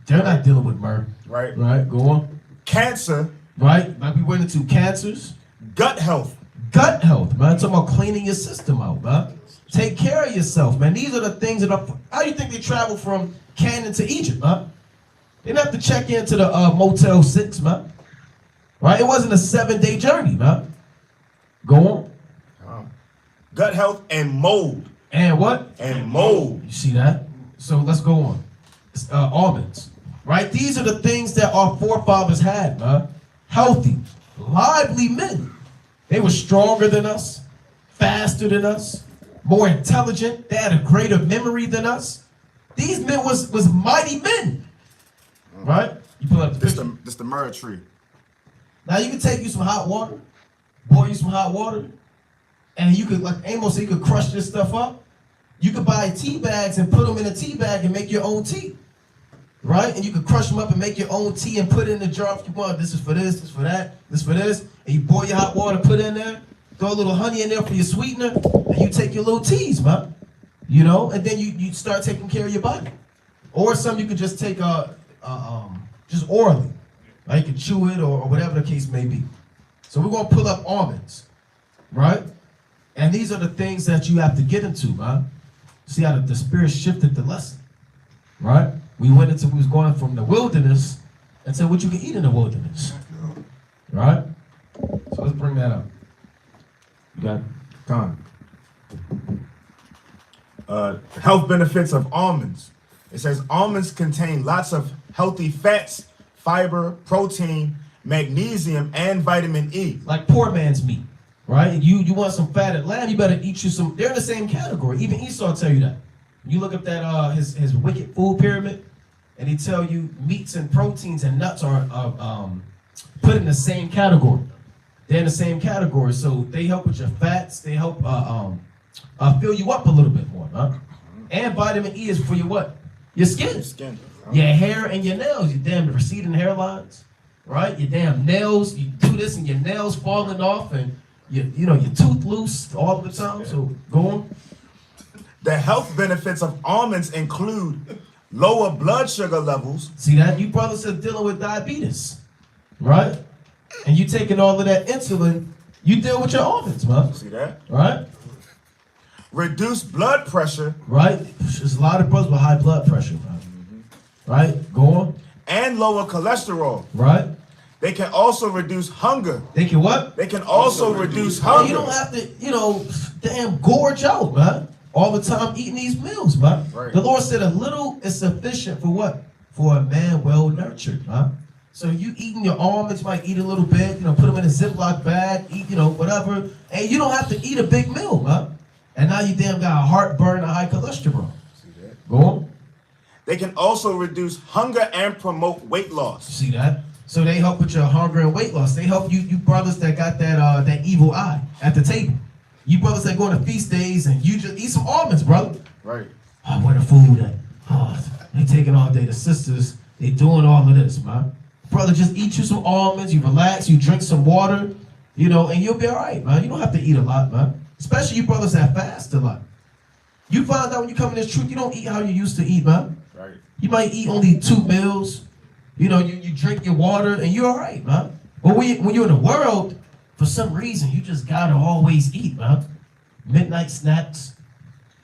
They're not dealing with myrrh. Right. Right, go on. Cancer. Right, like we went into cancers. Gut health. Gut health, man. Talking about cleaning your system out, man. Take care of yourself, man. These are the things that are. How do you think they travel from Canaan to Egypt, man? They didn't have to check into the Motel 6, man. Right? It wasn't a 7-day journey, man. Go on. Gut health and mold. And what? And mold. You see that? So let's go on. Almonds. Right? These are the things that our forefathers had, man. Healthy, lively men. They were stronger than us, faster than us, more intelligent. They had a greater memory than us. These men was mighty men. Right? You pull up the picture. This the myrrh tree. Now you can take you some hot water, boil you some hot water, and you could, like Amos said, you could crush this stuff up. You could buy tea bags and put them in a tea bag and make your own tea. Right? And you could crush them up and make your own tea and put it in the jar if you want. This is for this, this is for that, this is for this. And you boil your hot water, put it in there, throw a little honey in there for your sweetener, and you take your little teas, man. You know, and then you start taking care of your body. Or some you could just take just orally. Right? You can chew it or whatever the case may be. So we're gonna pull up almonds, right? And these are the things that you have to get into, man. See how the Spirit shifted the lesson, right? We was going from the wilderness and said what you can eat in the wilderness, right? So let's bring that up. You got time. Health benefits of almonds. It says almonds contain lots of healthy fats, fiber, protein, magnesium, and vitamin E. Like poor man's meat, right? You want some fatted lamb, you better eat you some. They're in the same category. Even Esau will tell you that. You look up that his wicked food pyramid, and he tell you meats and proteins and nuts are put in the same category. They're in the same category, so they help with your fats. They help fill you up a little bit more, huh? And vitamin E is for your what? Your skin. Your hair and your nails. Your damn receding hairlines, right? Your damn nails. You do this and your nails falling off, and your tooth loose all the time. So go on. The health benefits of almonds include lower blood sugar levels. See that? You brothers are dealing with diabetes, right? And you taking all of that insulin, you deal with your almonds, man. See that? Right? Reduce blood pressure. Right? There's a lot of brothers with high blood pressure, man. Right? Go on. And lower cholesterol. Right? They can also reduce hunger. They can what? They can also reduce Man, hunger. you don't have to, damn gorge out, man. All the time eating these meals, man. Right. The Lord said a little is sufficient for what? For a man well nurtured, man. So you eating your almonds, might eat a little bit, put them in a Ziploc bag, eat, whatever. And you don't have to eat a big meal, man. And now you damn got a heartburn and high cholesterol. See that? Go on. They can also reduce hunger and promote weight loss. See that? So they help with your hunger and weight loss. They help you brothers that got that evil eye at the table. You brothers that go on the feast days and you just eat some almonds, brother. Right. Oh, where the food at? Oh, they taking all day. The sisters, they doing all of this, man. Brother, just eat you some almonds, you relax, you drink some water, and you'll be all right, man. You don't have to eat a lot, man. Especially you brothers that fast a lot. You find out when you come in this truth, you don't eat how you used to eat, man. Right. You might eat only 2 meals. You drink your water, and you're all right, man. But when you're in the world, for some reason, you just gotta always eat, man. Midnight snacks,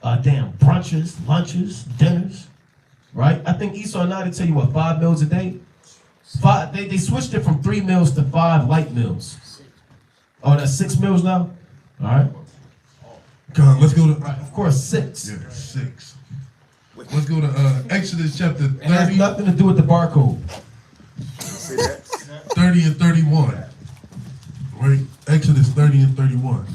damn brunches, lunches, dinners, right? I think Esau now they tell you 5 meals a day. They switched it from 3 meals to 5 light meals. Oh, that's 6 meals now. All right. God, let's go to Right. Of course, 6. yeah, 6. Let's go to Exodus chapter It has 30, nothing to do with the barcode. See that? 30 and 31. Right? Exodus 30 and 31.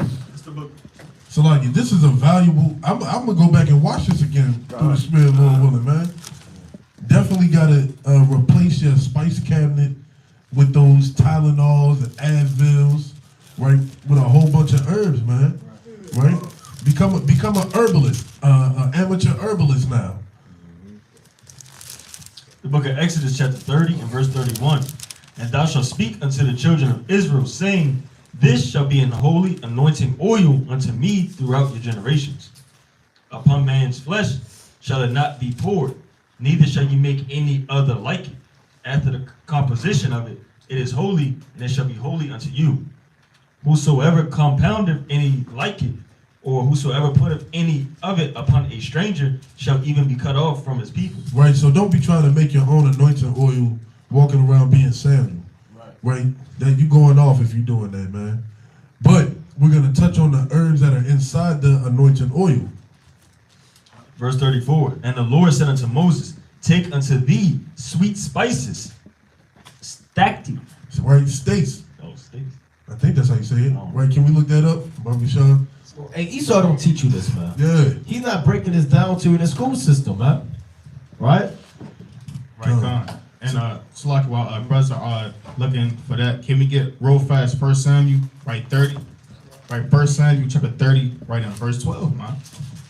So like, this is a valuable. I'm gonna go back and watch this again through the Spirit, Lord willing, man. Definitely gotta replace your spice cabinet with those Tylenols and Advils, right? With a whole bunch of herbs, man. Right? Become an herbalist, an amateur herbalist now. The book of Exodus chapter 30 and verse 31. And thou shalt speak unto the children of Israel, saying, This shall be an holy anointing oil unto me throughout your generations. Upon man's flesh shall it not be poured, neither shall you make any other like it. After the composition of it, it is holy, and it shall be holy unto you. Whosoever compoundeth any like it, or whosoever putteth any of it upon a stranger, shall even be cut off from his people. Right, so don't be trying to make your own anointing oil walking around being Samuel. Right? That you going off if you're doing that, man. But we're going to touch on the herbs that are inside the anointing oil. Verse 34. And the Lord said unto Moses, Take unto thee sweet spices, stacti. Right? States. Oh, states. I think that's how you say it. Oh. Right? Can we look that up, Bobby Sean? Hey, Esau don't teach you this, man. Yeah. He's not breaking this down to you in the school system, man. Right? Right, gone. And Salaki, while brothers are looking for that, can we get real fast 1 Samuel, right, 30? Right, 1 Samuel chapter 30, right in verse 12, man.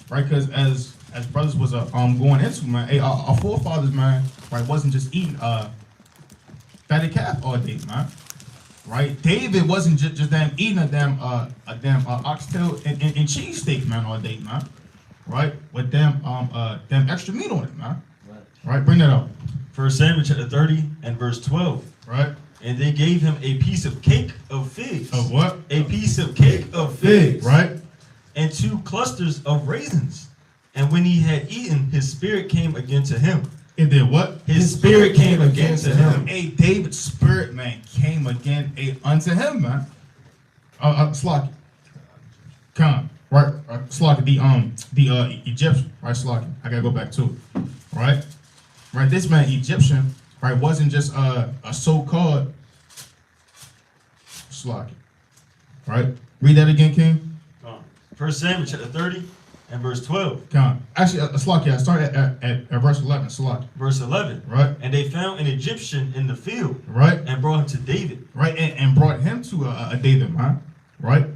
Right, because as brothers was going into, man, hey, our forefathers, man, right, wasn't just eating fatted calf all day, man. Right, David wasn't just damn eating a damn oxtail and cheese steak, man, all day, man. Right, with damn extra meat on it, man. Right, bring that up. 1 Samuel chapter 30 and verse 12. Right. And they gave him a piece of cake of figs. Of what? A piece of cake of figs. Right. And 2 clusters of raisins. And when he had eaten, his spirit came again to him. It did what? His spirit came again to him. Hey, David's spirit, man, came again unto him, man. Slocky. Come, right? Slocky, the Egyptian, right? Slocky. I gotta go back to it, right? Right, this man Egyptian, right, wasn't just a so-called Slocky, right? Read that again, King. 1 Samuel chapter 30 and verse 12. Come, actually, Slocky, I started at verse 11. Slocky, Verse 11. right? And they found an Egyptian in the field Right, and brought him to David. right, and brought him to a David, man, right?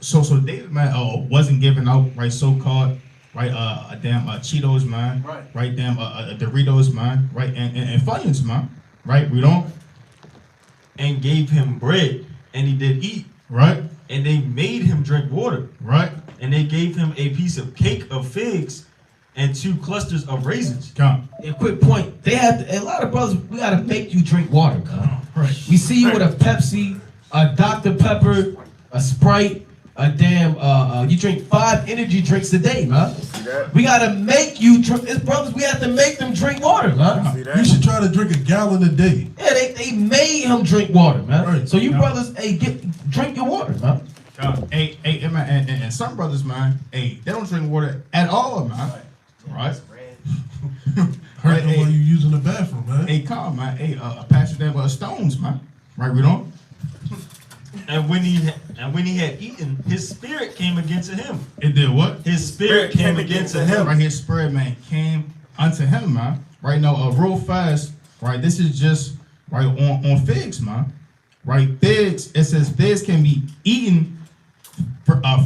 So David, man, wasn't giving out, right, so-called, right, a damn Cheetos, man, right, damn Doritos, man, right, and Funyuns, man, right, we don't, And gave him bread, and he did eat. right, And they made him drink water. right, And they gave him a piece of cake of figs and 2 clusters of raisins. come, A quick point. They have a lot of brothers. We gotta make you drink water, man. right, We see you with a Pepsi, a Dr. Pepper, a Sprite, a damn. You drink 5 energy drinks a day, man. See that? We gotta make you drink. It's brothers. We have to make them drink water, man. See You that? should try to drink a gallon a day. Yeah, they made him drink water, man. Right. So you Yeah. brothers, hey, drink your water, man. hey, man, and some brothers, man, hey, they don't drink water at all, man, right? Hurt them hey. while you using the bathroom, man. Hey, calm, man. Hey, Pastor them stones, man. Right, we don't. And when he had eaten, his spirit came against him. It did what? His spirit came against him. Right here, spirit man came unto him, man. Right now, real fast. Right, this is just right on figs, man. Right, figs. It says figs can be eaten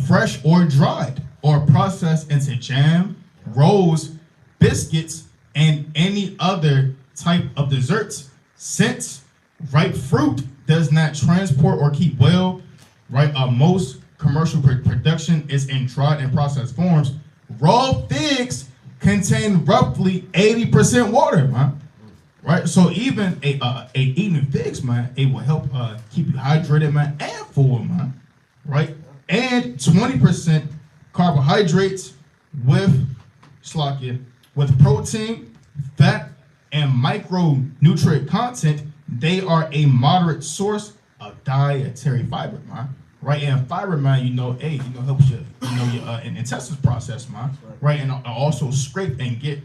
fresh or dried, or processed into jam, rolls, biscuits, and any other type of desserts. Since ripe fruit does not transport or keep well, right? Most commercial production is in dried and processed forms. Raw figs contain roughly 80% water, man. Right? So even a eating figs, man, it will help keep you hydrated, man, and full, man. Right? And 20% carbohydrates with protein, fat, and micronutrient content. They are a moderate source of dietary fiber, man. Right, and fiber, man, helps your intestines process, man. Right, and also scrape and get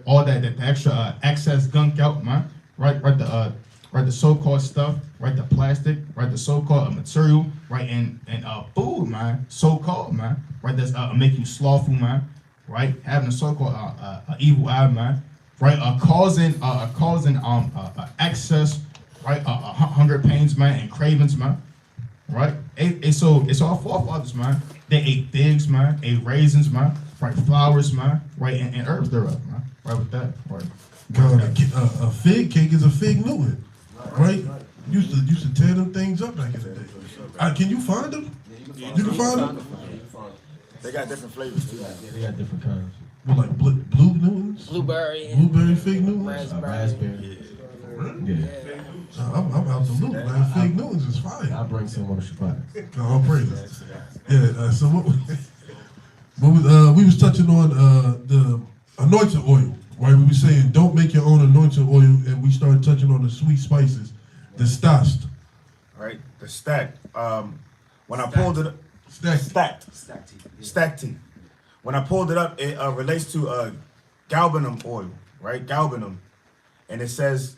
all that extra excess gunk out, man. Right, the so-called stuff, right, the plastic, right, the so-called material, right, and food, man, so-called, man, right, that's making you slothful, man. Right, having a so-called evil eye, man. Right, causing excess, right, hunger pains, man, and cravings, man. Right, so it's our forefathers, man. They ate figs, man, ate raisins, man, right, flowers, man, right, and herbs thereof, man. Right with that, right. God, a fig cake is a fig Newton, right? Used to tear them things up back in the day. Can you find them? You can find them. They got different flavors too. Yeah, they got different kinds. What, like blue Newtons? Blueberry. Blueberry fig Newtons? Raspberry. Yeah. I'm out to loot, man. Fig Newtons is fire. I'll bring some on the Shabbat. All praises. Yeah. So we was touching on the anointing oil, right? We were saying don't make your own anointing oil, and we started touching on the sweet spices, the stashed. Right? The stack. When I pulled it up, stacked tea. When I pulled it up, it relates to galbanum oil, right? Galbanum. And it says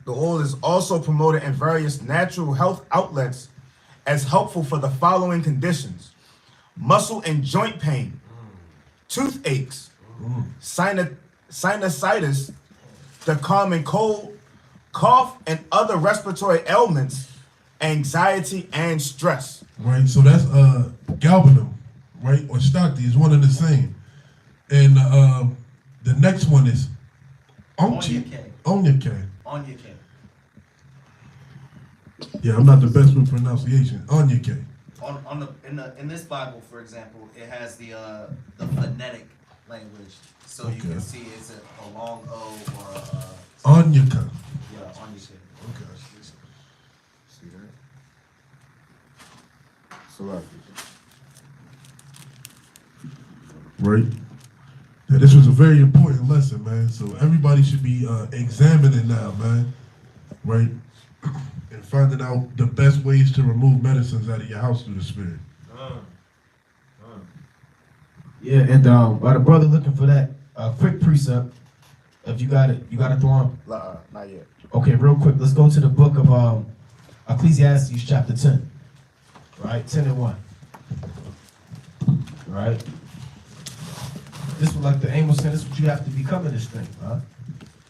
the oil is also promoted in various natural health outlets as helpful for the following conditions: muscle and joint pain, toothaches, sinusitis, the common cold, cough, and other respiratory ailments, anxiety, and stress. Right, so that's galbanum, right, or stati is one and the same. And the next one is Onyake. Onyake. Yeah, I'm not the best with pronunciation. Onyake. In this Bible, for example, it has the phonetic language, so you can see it's a long O or a Onyaka. yeah, Onyake. Okay. See that? So Right. Yeah, this was a very important lesson, man. So everybody should be examining now, man. Right? And finding out the best ways to remove medicines out of your house through the spirit. Yeah, and while the brother looking for that, quick precept, if you got it, throw on. not yet. Okay, real quick, let's go to the book of Ecclesiastes chapter 10. Right, 10 and 1. Right? This was like the Amos said, this is what you have to become in this thing, huh?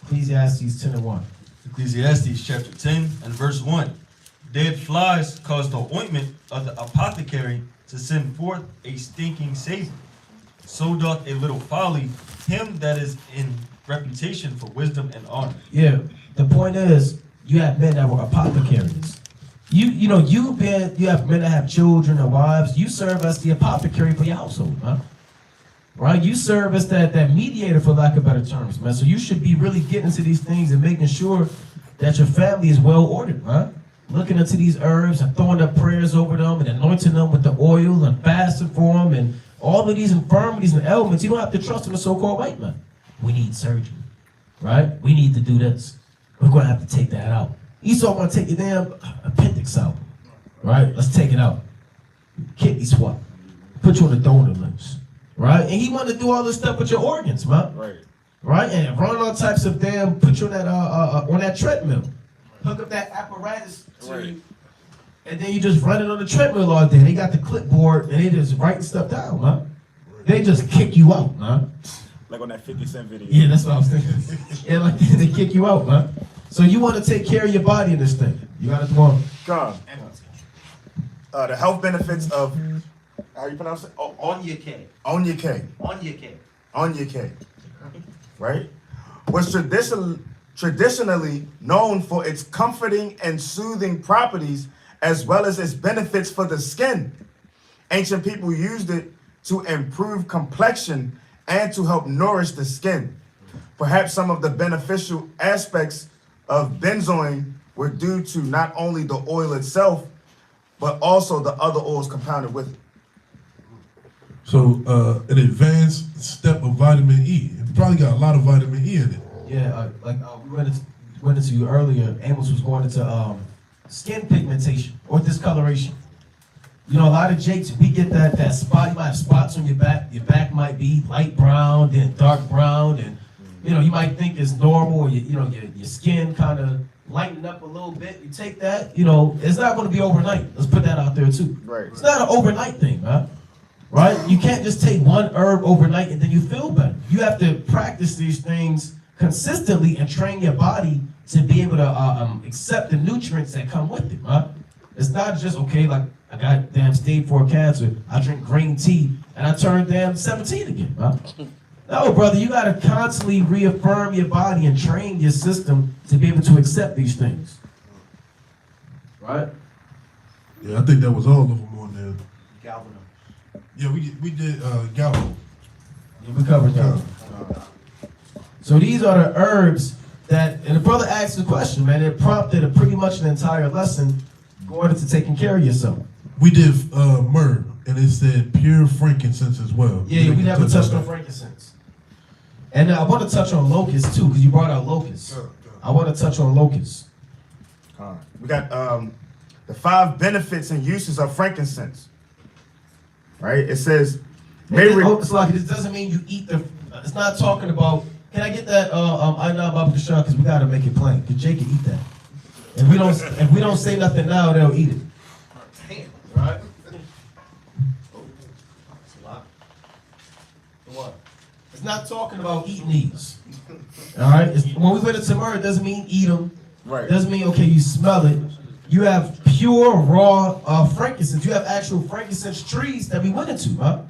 Ecclesiastes 10 and 1. Ecclesiastes chapter 10 and verse 1. Dead flies cause the ointment of the apothecary to send forth a stinking savor. So doth a little folly him that is in reputation for wisdom and honor. Yeah, the point is, you have men that were apothecaries. You have men that have children and wives. You serve as the apothecary for your household, huh? Right? You serve as that mediator, for lack of better terms, man. So you should be really getting into these things and making sure that your family is well ordered, huh? Looking into these herbs and throwing up prayers over them and anointing them with the oil and fasting for them and all of these infirmities and ailments. You don't have to trust in the so-called white man. We need surgery, right? We need to do this. We're going to have to take that out. Esau want to take your damn appendix out, right? Let's take it out. Kidney swap. Put you on the donor list, right? And he want to do all this stuff with your organs, man. Right. Right? And run all types of damn, put you on that treadmill. Hook up that apparatus to Right. and then you just run it on the treadmill all day. They got the clipboard and they just writing stuff down, man. They just kick you out, man. Like on that 50 Cent video. Yeah, that's what I was thinking. Yeah, like they kick you out, man. So you want to take care of your body in this thing. You got to do on. Come. The health benefits of, how you pronounce it? Oh, Onyake. Onyake. Onyake. Onyake. Right? Was traditionally known for its comforting and soothing properties as well as its benefits for the skin. Ancient people used it to improve complexion and to help nourish the skin. Perhaps some of the beneficial aspects of benzoin were due to not only the oil itself, but also the other oils compounded with it. So an advanced step of vitamin E. It probably got a lot of vitamin E in it. Yeah, we went into you earlier. Amos was going into skin pigmentation or discoloration. You know, a lot of Jakes, we get that spot. You might have spots on your back. Your back might be light brown, then dark brown, and you might think it's normal. Or your skin kind of lighten up a little bit. You take that. It's not going to be overnight. Let's put that out there too. Right. It's not an overnight thing, man. Right? You can't just take one herb overnight and then you feel better. You have to practice these things consistently and train your body to be able to accept the nutrients that come with it, right? It's not just, okay, like I got damn stage 4 cancer, I drink green tea, and I turn damn 17 again, right? No, brother, you gotta constantly reaffirm your body and train your system to be able to accept these things. Right? Yeah, I think that was all of them on there. Galvano. Yeah, we did Gallo. Yeah, we covered that. So these are the herbs and the brother asked the question, man. It prompted pretty much an entire lesson going into taking care of yourself. We did myrrh, and it said pure frankincense as well. Yeah, we never touched on frankincense. And I want to touch on locusts too, because you brought out locusts. I want to touch on locusts. We got the 5 benefits and uses of frankincense. Right? It says, It's like this doesn't mean you eat the. It's not talking about. Can I get that? I know about the shot because we gotta make it plain. Cause Jake can eat that. If we don't say nothing now, they'll eat it. Damn. Right? That's a lot. What? It's not talking about eating these. All right. When we went into myrrh, it doesn't mean eat them. Right. It doesn't mean okay, you smell it. You have pure raw frankincense. You have actual frankincense trees that we went into, huh?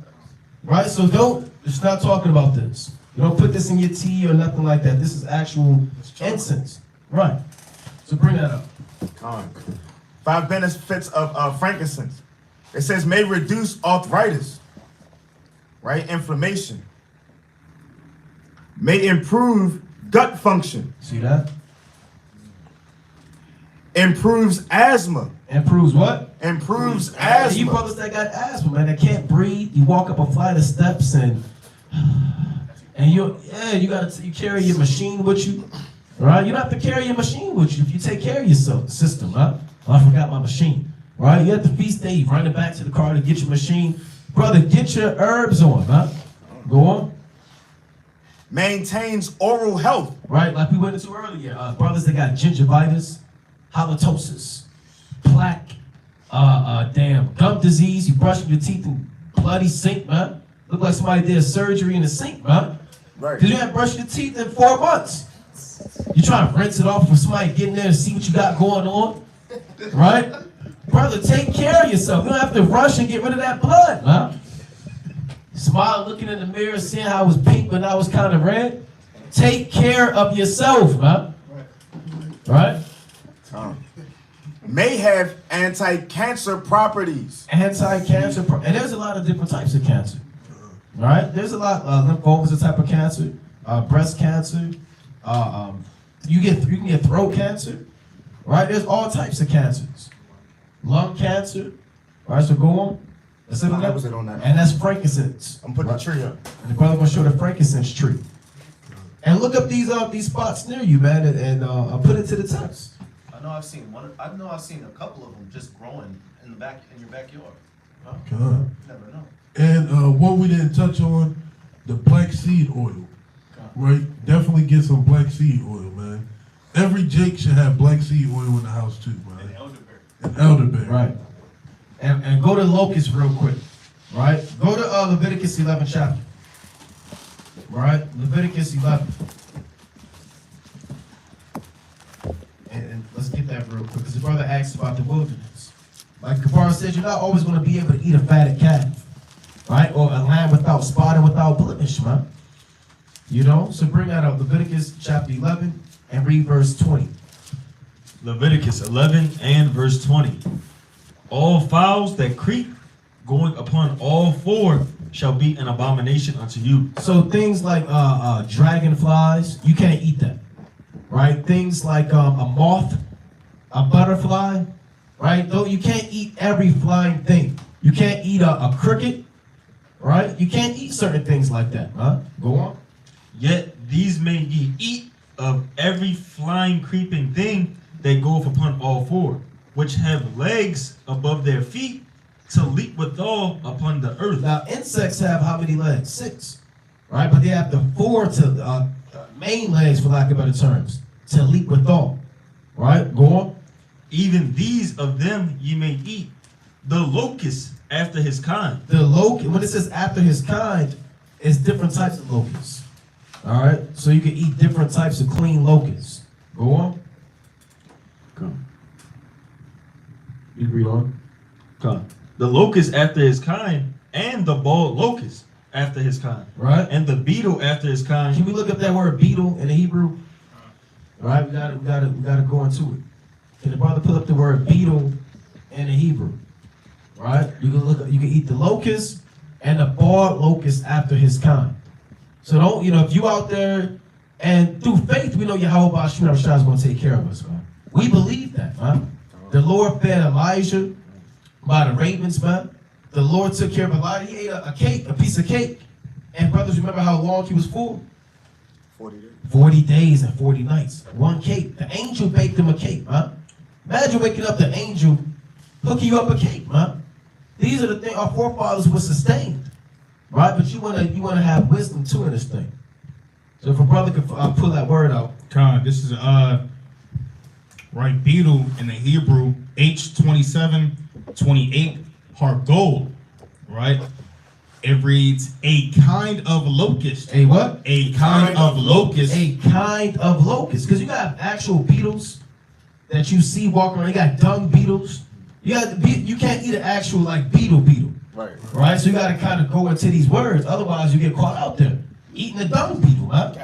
Right. So it's not talking about this. You don't put this in your tea or nothing like that. This is actual incense. Right. So bring that up. 5 benefits of frankincense. It says may reduce arthritis, right? Inflammation. May improve gut function. See that? Improves asthma. Improves what? Improves You asthma. brothers that got asthma, man, that can't breathe. You walk up a flight of steps and you carry your machine with you, right? You don't have to carry your machine with you if you take care of yourself, system, right? Oh, I forgot my machine, right? You at the feast day, you running back to the car to get your machine. Brother, get your herbs on, huh? Go on. Maintains oral health. Right, like we went into earlier. Brothers that got gingivitis, halitosis, plaque, gum disease. You brushing your teeth in bloody sink, man. Look like somebody did a surgery in the sink, man. Right. Because you haven't brushed your teeth in 4 months. You trying to rinse it off for somebody getting there to see what you got going on. Right? Brother, take care of yourself. You don't have to rush and get rid of that blood, man. Smile, looking in the mirror, seeing how it was pink but now it's kind of red. Take care of yourself, man. Right? May have anti-cancer properties. Anti-cancer, and there's a lot of different types of cancer. Right? There's a lot. Lymphoma is a type of cancer. Breast cancer. You can get throat cancer. Right? There's all types of cancers. Lung cancer. Right? So go on. That's it on that. Was it on that? And that's frankincense. I'm putting the tree up. And the brother gonna show the frankincense tree. And look up these spots near you, man, and put it to the test. I know I've seen one. I know I've seen a couple of them just growing in your backyard. God. Never know. And what we didn't touch on, the black seed oil. Right? Definitely get some black seed oil, man. Every Jake should have black seed oil in the house too, man. And elderberry. And elderberry. Right. And go to Locust real quick. Right? Go to Leviticus 11 chapter. Right? Leviticus 11. And let's get that real quick, because the brother asked about the wilderness. Like Kapara said, you're not always going to be able to eat a fatted calf. Right? Or a lamb without spot and without blemish, man. You know? So bring that up. Leviticus chapter 11 and read verse 20. Leviticus 11 and verse 20. All fowls that creep, going upon all four, shall be an abomination unto you. So things like dragonflies, you can't eat that. Right? Things like a moth, a butterfly, right? Though you can't eat every flying thing. You can't eat a cricket, right? You can't eat certain things like that, huh? Go on. Yet these may ye eat of every flying creeping thing that goeth upon all four, which have legs above their feet, to leap withal upon the earth. Now, insects have how many legs? 6, right? But they have the 4 to main legs, for lack of better terms, to leap withal, right? Go on. Even these of them ye may eat. The locust after his kind. The locust, when it says after his kind, it's different types of locusts. All right? So you can eat different types of clean locusts. Go on. Come. You read on. Come. The locust after his kind, and the bald locust after his kind. Right? And the beetle after his kind. Can we look up that word beetle in the Hebrew? All right, we gotta go into it. Can the brother pull up the word beetle in the Hebrew? Right? You can eat the locust and the bald locust after his kind. So don't, if you out there, and through faith, we know Yahweh Bashim is going to take care of us, man. We believe that, man. The Lord fed Elijah by the ravens, man. The Lord took care of Elijah. He ate a piece of cake. And brothers, remember how long he was full? 40 days. 40 days and 40 nights. One cake. The angel baked him a cake, man. Imagine waking up the angel hooking you up a cake, man. These are the things our forefathers were sustained. Right? But you wanna have wisdom too in this thing. So if a brother could pull that word out. This is right, beetle in the Hebrew, H2728, hard gold, right? It reads a kind of locust. A what? A kind of locust. A kind of locust. Because you got actual beetles that you see walking around. You got dung beetles. You can't eat an actual like beetle. Right. Right? So you got to kind of go into these words. Otherwise, you get caught out there eating a dung beetle, huh?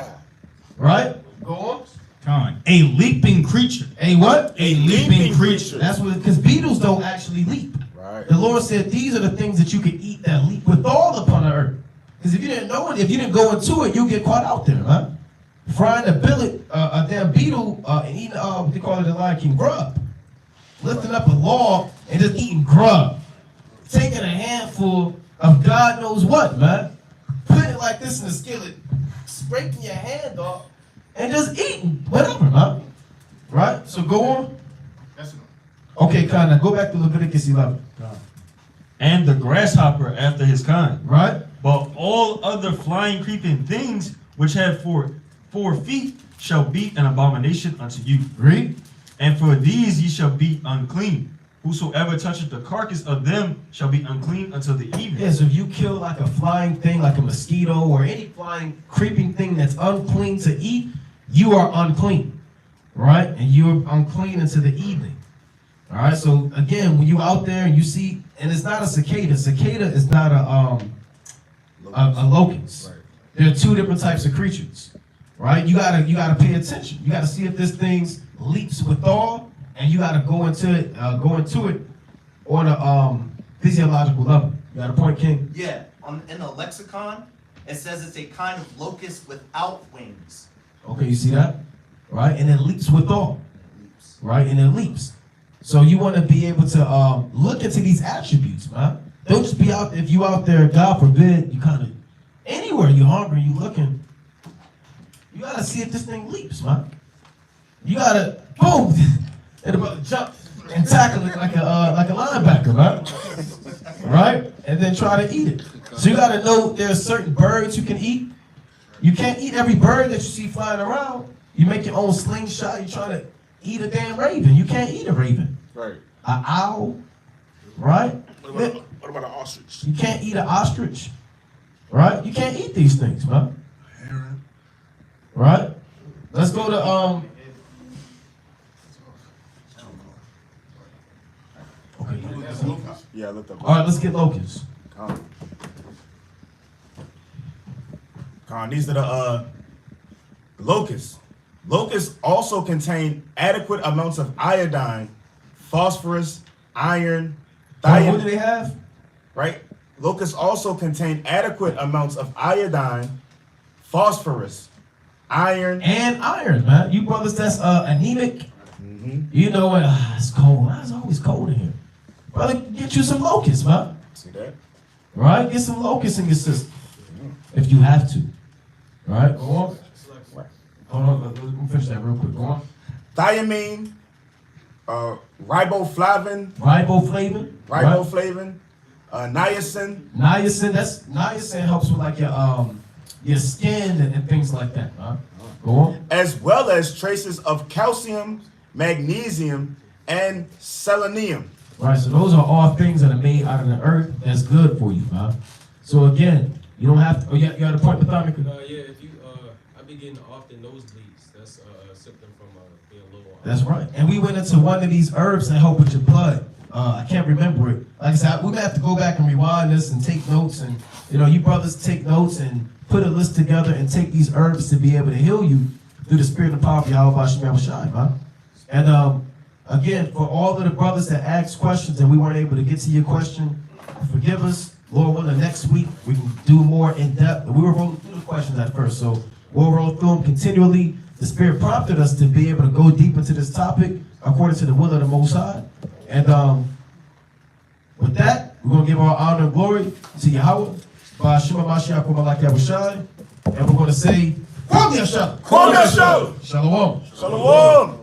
Right? Go on. A leaping creature. A what? A leaping creature. That's what, because beetles don't actually leap. Right. The Lord said these are the things that you can eat that leap with all upon the earth. Because if you didn't know it, if you didn't go into it, you'll get caught out there, huh? Frying a billet, a damn beetle, and eating, what they call it in Lion King, grub. Lifting up a log and just eating grub. Taking a handful of God knows what, man. Putting it like this in the skillet, scraping your hand off, and just eating whatever, huh? Right? So go on. Okay, kind of go back to Leviticus 11. And the grasshopper after his kind. Right? But all other flying creeping things which have four feet shall be an abomination unto you. Read. And for these ye shall be unclean. Whosoever toucheth the carcass of them shall be unclean until the evening. Yeah, so if you kill like a flying thing, like a mosquito, or any flying, creeping thing that's unclean to eat, you are unclean. Right? And you're unclean until the evening. All right, so again, when you out there and you see, and it's not a cicada. Cicada is not a locust. Right. There are two different types of creatures, right? You gotta pay attention. You gotta see if this thing leaps withal, and you gotta go into it on a physiological level. You got a point, King? Yeah, in the lexicon, it says it's a kind of locust without wings. Okay, you see that? Right, and it leaps withal. Right, and it leaps. So you want to be able to look into these attributes, man. Don't just be out, if you out there, God forbid, you kind of, anywhere you hungry, you looking, you got to see if this thing leaps, man. You got to, boom, and about to jump and tackle it like a linebacker, man. Right? And then try to eat it. So you got to know there's certain birds you can eat. You can't eat every bird that you see flying around. You make your own slingshot, you're trying to eat a damn raven. You can't eat a raven. Right. An owl, right? What about an ostrich? You can't eat an ostrich, right? You can't eat these things, man. Heron. Right? Let's go to Okay. Yeah, I looked up. All right, let's get locusts. These are the locusts. Locusts also contain adequate amounts of iodine, phosphorus, iron, What do they have? right? Locusts also contain adequate amounts of iodine, phosphorus, iron. And iron, man. You brothers that's anemic, you know what? It's cold. It's always cold in here. Brother, get you some locusts, man. See that? Right? Get some locusts in your system. If you have to. Right? Go on. Hold on, let me finish that real quick. Go on. Thiamine, riboflavin, Riboflavin. niacin, Niacin helps with like your skin and things like that, huh? Go on. as well as traces of calcium, magnesium, and selenium. Right, so those are all things that are made out of the earth that's good for you, huh? So again, you don't have to, you got a point with Dominic? Yeah, if you, I be getting often nosebleeds. That's a symptom from being low on. That's right. And we went into one of these herbs that help with your blood. I can't remember it. Like I said, we're gonna have to go back and rewind this and take notes, and you brothers take notes and put a list together and take these herbs to be able to heal you through the spirit and power of Yahweh Shem Shai, man. And again, for all of the brothers that asked questions and we weren't able to get to your question, forgive us. Lord willing, next week we can do more in depth. We were rolling through the questions at first, so we'll roll through them continually. The Spirit prompted us to be able to go deep into this topic according to the will of the Most High. And with that, we're going to give our honor and glory to Yahweh, by Shema Mashiach, Malak Yahushai, and we're going to say, Kwam Yasha! Kwam Yasha! Shalom. Shalom.